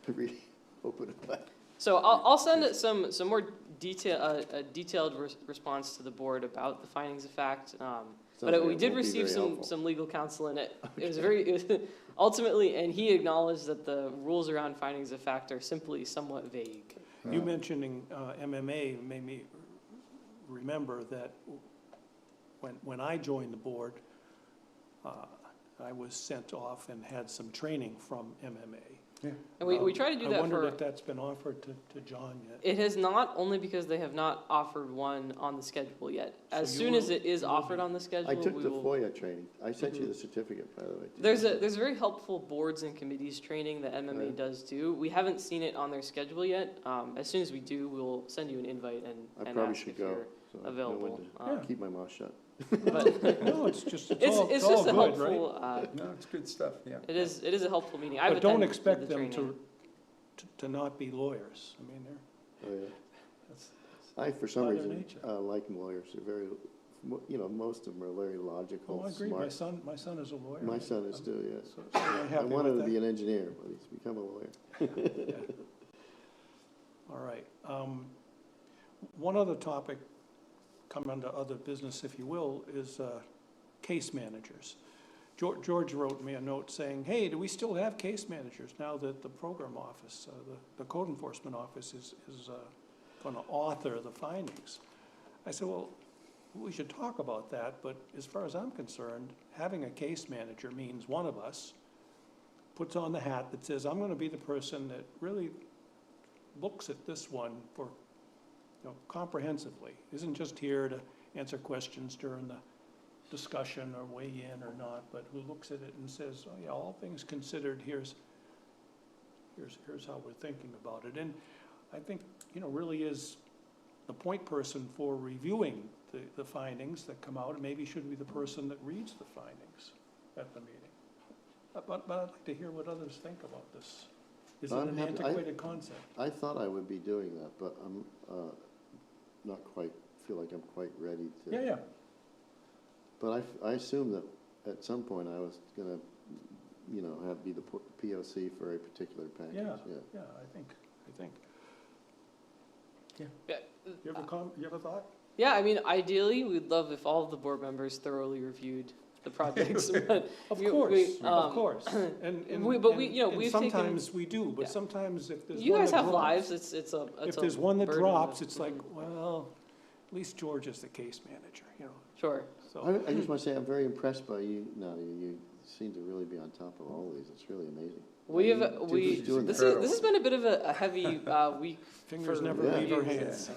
Really open it back. So I'll send it some more detailed response to the board about the findings of fact. But we did receive some legal counsel, and it was ultimately, and he acknowledged that the rules around findings of fact are simply somewhat vague. You mentioning MMA made me remember that when I joined the board, I was sent off and had some training from MMA. Yeah. And we try to do I that wondered for, if that's been offered to John yet. it has not, only because they have not offered one on the schedule yet. As So soon you as it is you will offered be- on the schedule, I took we the will. FOIA training. I sent you the certificate, by the way. too. There's a very helpful boards and committees training that MMA Right. does too. We haven't seen it on their schedule yet. As soon as we do, we'll send you an invite I and probably ask should if go. you're so I know when available. to Keep my mouth shut. But No, it's just, it's it's all just a good, right? helpful, No, it's good stuff, yeah. it is a helpful meeting. I've But don't attended expect the them training. to not be lawyers. I mean, Oh, yeah. that's I, for some by their reason, nature. like lawyers. They're very, most of them are very logical, Oh, I agree. My smart. son is a lawyer. My son is too, yes. So I'm I happy wanted with to be that. an engineer, but he's become a lawyer. All right. One other topic, come under other business, if you will, is case managers. George wrote me a note saying, hey, do we still have case managers now that the program office, the code enforcement office is going to author the findings? I said, well, we should talk about that, but as far as I'm concerned, having a case manager means one of us puts on the hat that says, I'm going to be the person that really looks at this one for, comprehensively. Isn't just here to answer questions during the discussion or weigh in or not, but who looks at it and says, oh yeah, all things considered, here's how we're thinking about it. And I think, really is the point person for reviewing the findings that come out, and maybe should be the person that reads the findings at the meeting. But I'd like to hear what others think about this. Is it an antiquated concept? I thought I would be doing that, but I'm not quite, feel like I'm quite ready to. Yeah. But I assume that at some point I was gonna, be the POC for a particular package. Yeah, I think. Yeah. You have a thought? Yeah, I mean, ideally, we'd love if all of the board members thoroughly reviewed the projects, but. Of course. And we've sometimes we do, but Yeah. sometimes if there's You one guys that have drops- lives, it's If there's one that burden drops, of- it's like, well, at least George is the case manager, Sure. so. I just want to say, I'm very impressed by you, Nadia. You seem to really be on top of all these. It's really amazing. This has been a bit of a heavy week. Fingers for never leave our hands.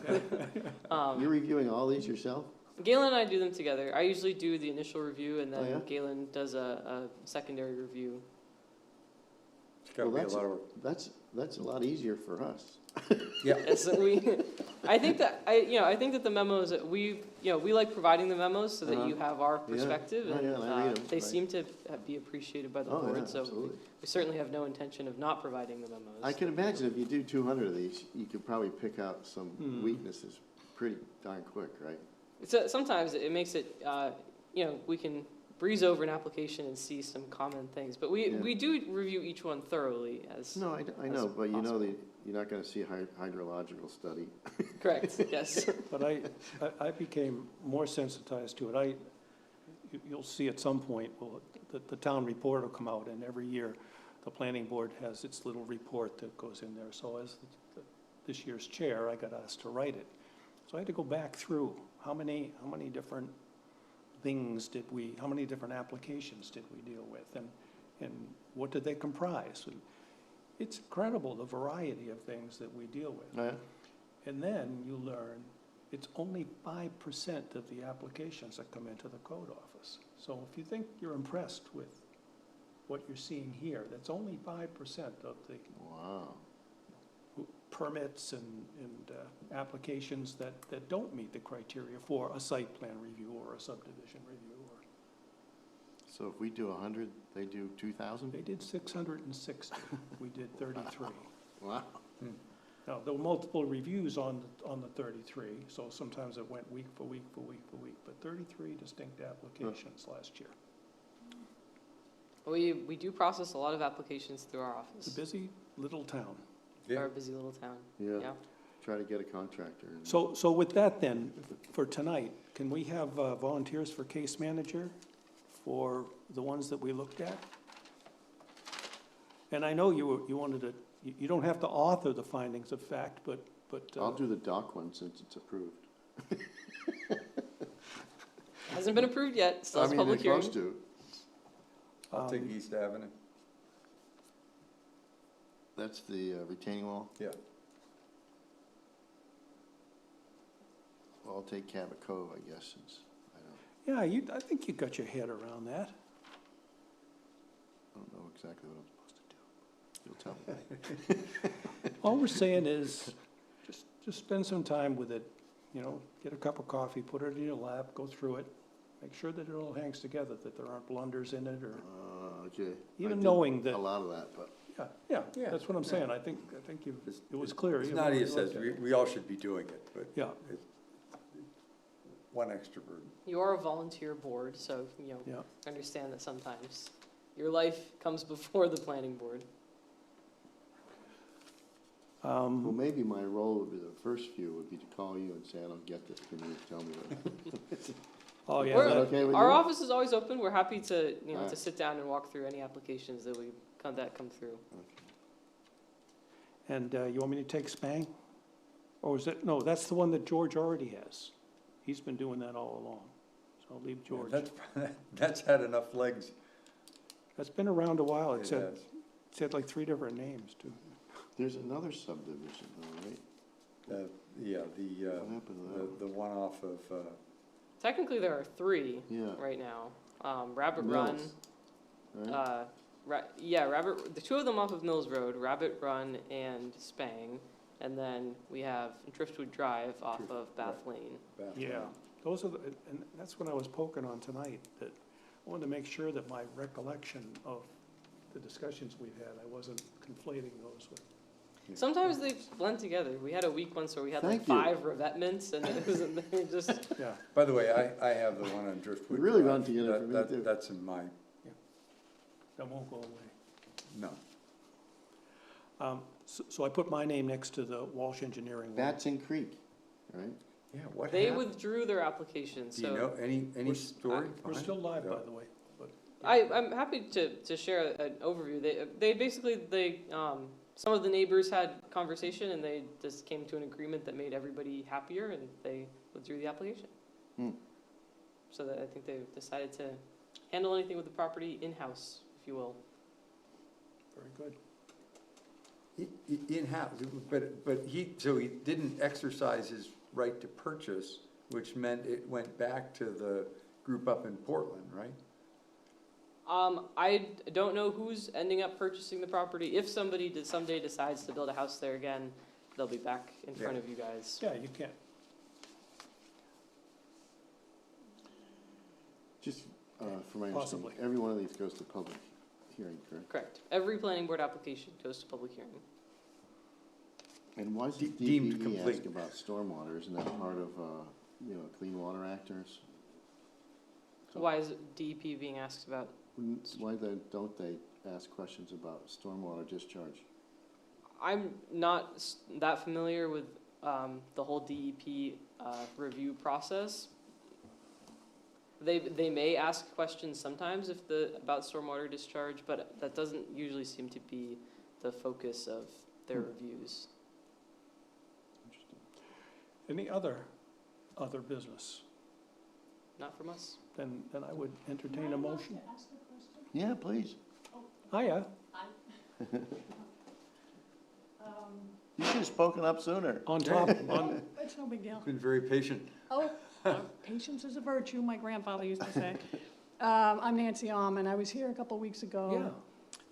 You're reviewing all these yourself? Galen and I do them together. I usually do the initial review, and then Oh, yeah? Galen does a secondary review. It's gotta be a lot of, That's a lot easier for us. And so I think that the memos that we like providing the memos so that you have our perspective, and I read them, they right. seem to be appreciated by the Oh, board. yeah, So absolutely. we certainly have no intention of not providing the memos. I can imagine if you do 200 of these, you could probably pick out some weaknesses pretty darn quick, right? Sometimes it makes it, we can breeze over an application and see some common things, but we do review each one thoroughly as. No, I know, but possible. you're not going to see a hydrological study. Correct, yes. But I became more sensitized to it. You'll see at some point, the town report will come out, and every year, the planning board has its little report that goes in there. So as this year's chair, I got asked to write it. So I had to go back through, how many different things how many different applications did we deal with, and what did they comprise? And it's incredible, the variety of things that we deal with. Oh, yeah? And then you learn it's only 5% of the applications that come into the code office. So if you think you're impressed with what you're seeing here, that's only 5% of the Wow. permits and applications that don't meet the criteria for a site plan review or a subdivision review. So if we do 100, they do 2,000? They did 660, we did 33. Wow. Now, there were multiple reviews on the 33, so sometimes it went week for week, but 33 distinct applications last year. We do process a lot of applications through our office. It's a busy little town. Our busy little town. Yeah. Try to get a contractor. So with that then, for tonight, can we have volunteers for case manager for the ones that we looked at? And I know you wanted to, you don't have to author the findings of fact, but. I'll do the dock one since it's approved. Hasn't been approved yet, still has public they're hearing. supposed to. I'll take East Avenue. That's the retaining wall? Yeah. Well, I'll take Cabot Cove, I guess, since I don't. Yeah, I think you got your head around that. I don't know exactly what I'm supposed to do. You'll tell me. All we're saying is, just spend some time with it, get a cup of coffee, put it in your lap, go through it, make sure that it all hangs together, that there aren't blunders in it, or Okay. even I did knowing that. a lot of that, but Yeah, that's what I'm saying. I think it was clear. As even when we Nadia says, looked at it. we all should be doing it, but Yeah, one extra burden. You are a volunteer board, so, yeah. understand that sometimes your life comes before the planning board. well, maybe my role would be the first few would be to call you and say, I don't get this, can you tell me what? Oh, Is yeah. that that- okay with you? Our office is always open. We're happy to, to Alright. sit down and walk through any applications that come through. And you want me to take Spang? Or is it, no, that's the one that George already has. He's been doing that all along. So I'll leave George. That's had enough legs. That's been around a while. It It's has. had like 3 different names, too. There's another subdivision though, right? Yeah, What happened to that? the one off of, Technically, there are 3 Yeah. right now. Rabbit Run, Mills, right? the 2 of them off of Mills Road, Rabbit Run and Spang. And then we have Driftwood Drive off of Bath Lane. Yeah, those are, and that's what I was poking on tonight, that I wanted to make sure that my recollection of the discussions we've had, I wasn't conflating those with. Sometimes they blend together. We had a week once where we had like Thank you. 5 revetments, and it was they just. Yeah, By the way, I have the one on Driftwood. We really Drive. run together for me, too. That's in my, that won't go away. no. So I put my name next to the Walsh Engineering one. Batson Creek, right? Yeah, what They happened? withdrew their application, Do you so know any story? We're behind still it? live, No. by the way, but. I'm happy to share an overview. They basically some of the neighbors had conversation and they just came to an agreement that made everybody happier, and they withdrew the application. Hmm. So that I think they've decided to handle anything with the property in-house, if you will. Very good. In-house, but he didn't exercise his right to purchase, which meant it went back to the group up in Portland, right? I don't know who's ending up purchasing the property. If somebody someday decides to build a house there again, they'll be back in front Yeah. of you guys. Yeah, you can. Just for my Possibly. understanding, every one of these goes to public hearing, correct? Correct. Every planning board application goes to public hearing. And why does Deemed DPE complete. ask about stormwater? Isn't that part of, Clean Water Act or? So Why is DEP being asked about? Why don't they ask questions about stormwater discharge? I'm not that familiar with the whole DEP review process. They may ask questions sometimes about stormwater discharge, but that doesn't usually seem to be the focus of their reviews. Interesting. Any other business? Not from us. Then I would entertain a motion. To ask a question? Yeah, please. Hiya. You should have spoken up sooner. On top, on, It's no big deal. Been very patient. Oh, patience is a virtue, my grandfather used to say. I'm Nancy and I was here a couple weeks ago yeah,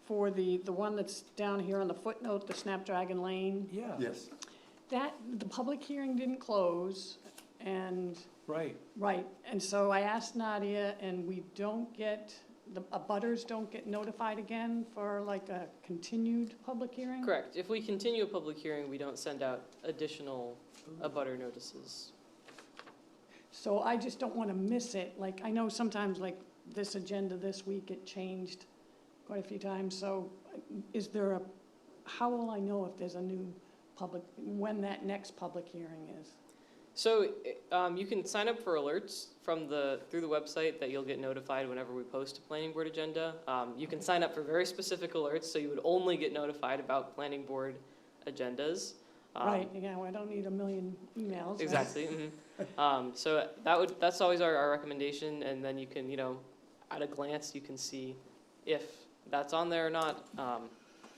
for the one that's down here on the footnote, the Snapdragon Lane. yeah, Yes. The public hearing didn't close, and, right. right, and so I asked Nadia, and we don't get, the abutters don't get notified again for like a continued public hearing? Correct. If we continue a public hearing, we don't send out additional abutter notices. So I just don't want to miss it. Like, I know sometimes, like, this agenda this week, it changed quite a few times. So is there how will I know if there's a new when that next public hearing is? So you can sign up for alerts through the website that you'll get notified whenever we post a planning board agenda. You can sign up for very specific alerts, so you would only get notified about planning board agendas. Right, yeah, well, I don't need a million emails. Right? Exactly. So that's always our recommendation, and then you can, at a glance, you can see if that's on there or not.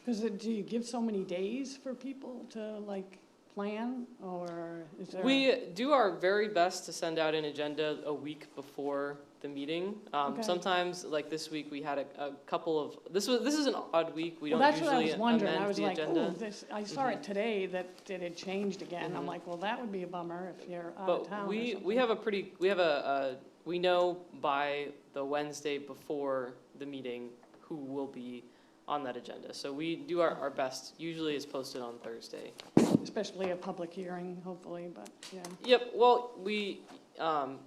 Because do you give so many days for people to like plan, or is there? We do our very best to send out an agenda a week before the meeting. Okay. Sometimes, like this week, we had a couple of, this is an odd week. We Well, don't that's what I usually was wondering. I amend was the like, agenda. oh, I saw it today that it had changed again. I'm Mhm. like, well, that would be a bummer if you're out of But town or we something. have we know by the Wednesday before the meeting who will be on that agenda. So we do our best. Usually it's posted on Thursday. Especially a public hearing, hopefully, but, yeah. Yep, well, I'm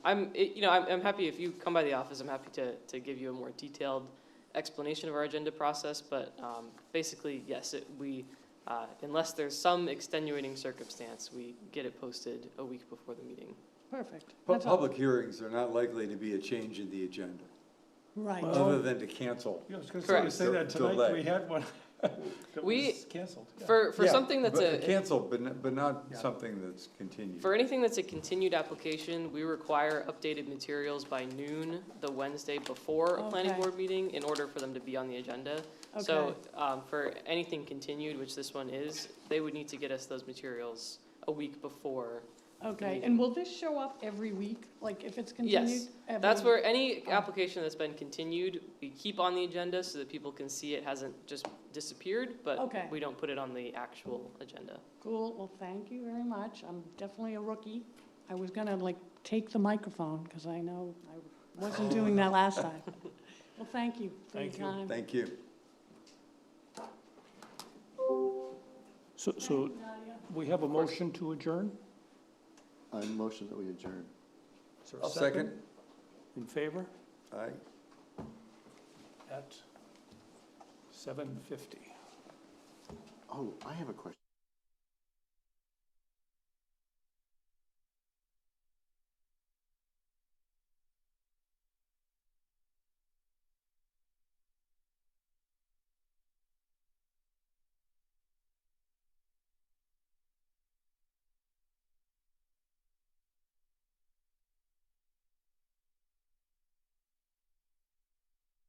happy if you come by the office, I'm happy to give you a more detailed explanation of our agenda process, but basically, yes, we Unless there's some extenuating circumstance, we get it posted a week before the meeting. Perfect. That's all. Public hearings are not likely to be a change in the agenda, Right. other than to cancel. Yeah, I was gonna Correct. say that tonight, Delay. we had one that We- was canceled. Yeah. For Yeah, something that's but a, Canceled, but not Yeah. something that's continued. for anything that's a continued application, we require updated materials by noon the Wednesday before a planning Okay. board meeting in order for them to be on the agenda. So, for anything continued, which this one is, they would need to get us those materials a week before. Okay, and will this show up every week, like if it's continued? Yes, Every that's week? where any application that's been continued, we keep on the agenda so that people can see it hasn't just disappeared, but Okay. we don't put it on the actual agenda. Cool, well, thank you very much. I'm definitely a rookie. I was gonna like take the microphone, because I know I wasn't doing that last time. Well, thank you for your Thank you. time. Thank you. So we have a motion to adjourn? I motion that we adjourn. Is there a I'll second. In favor? Aye. At 7:50. Oh, I have a question.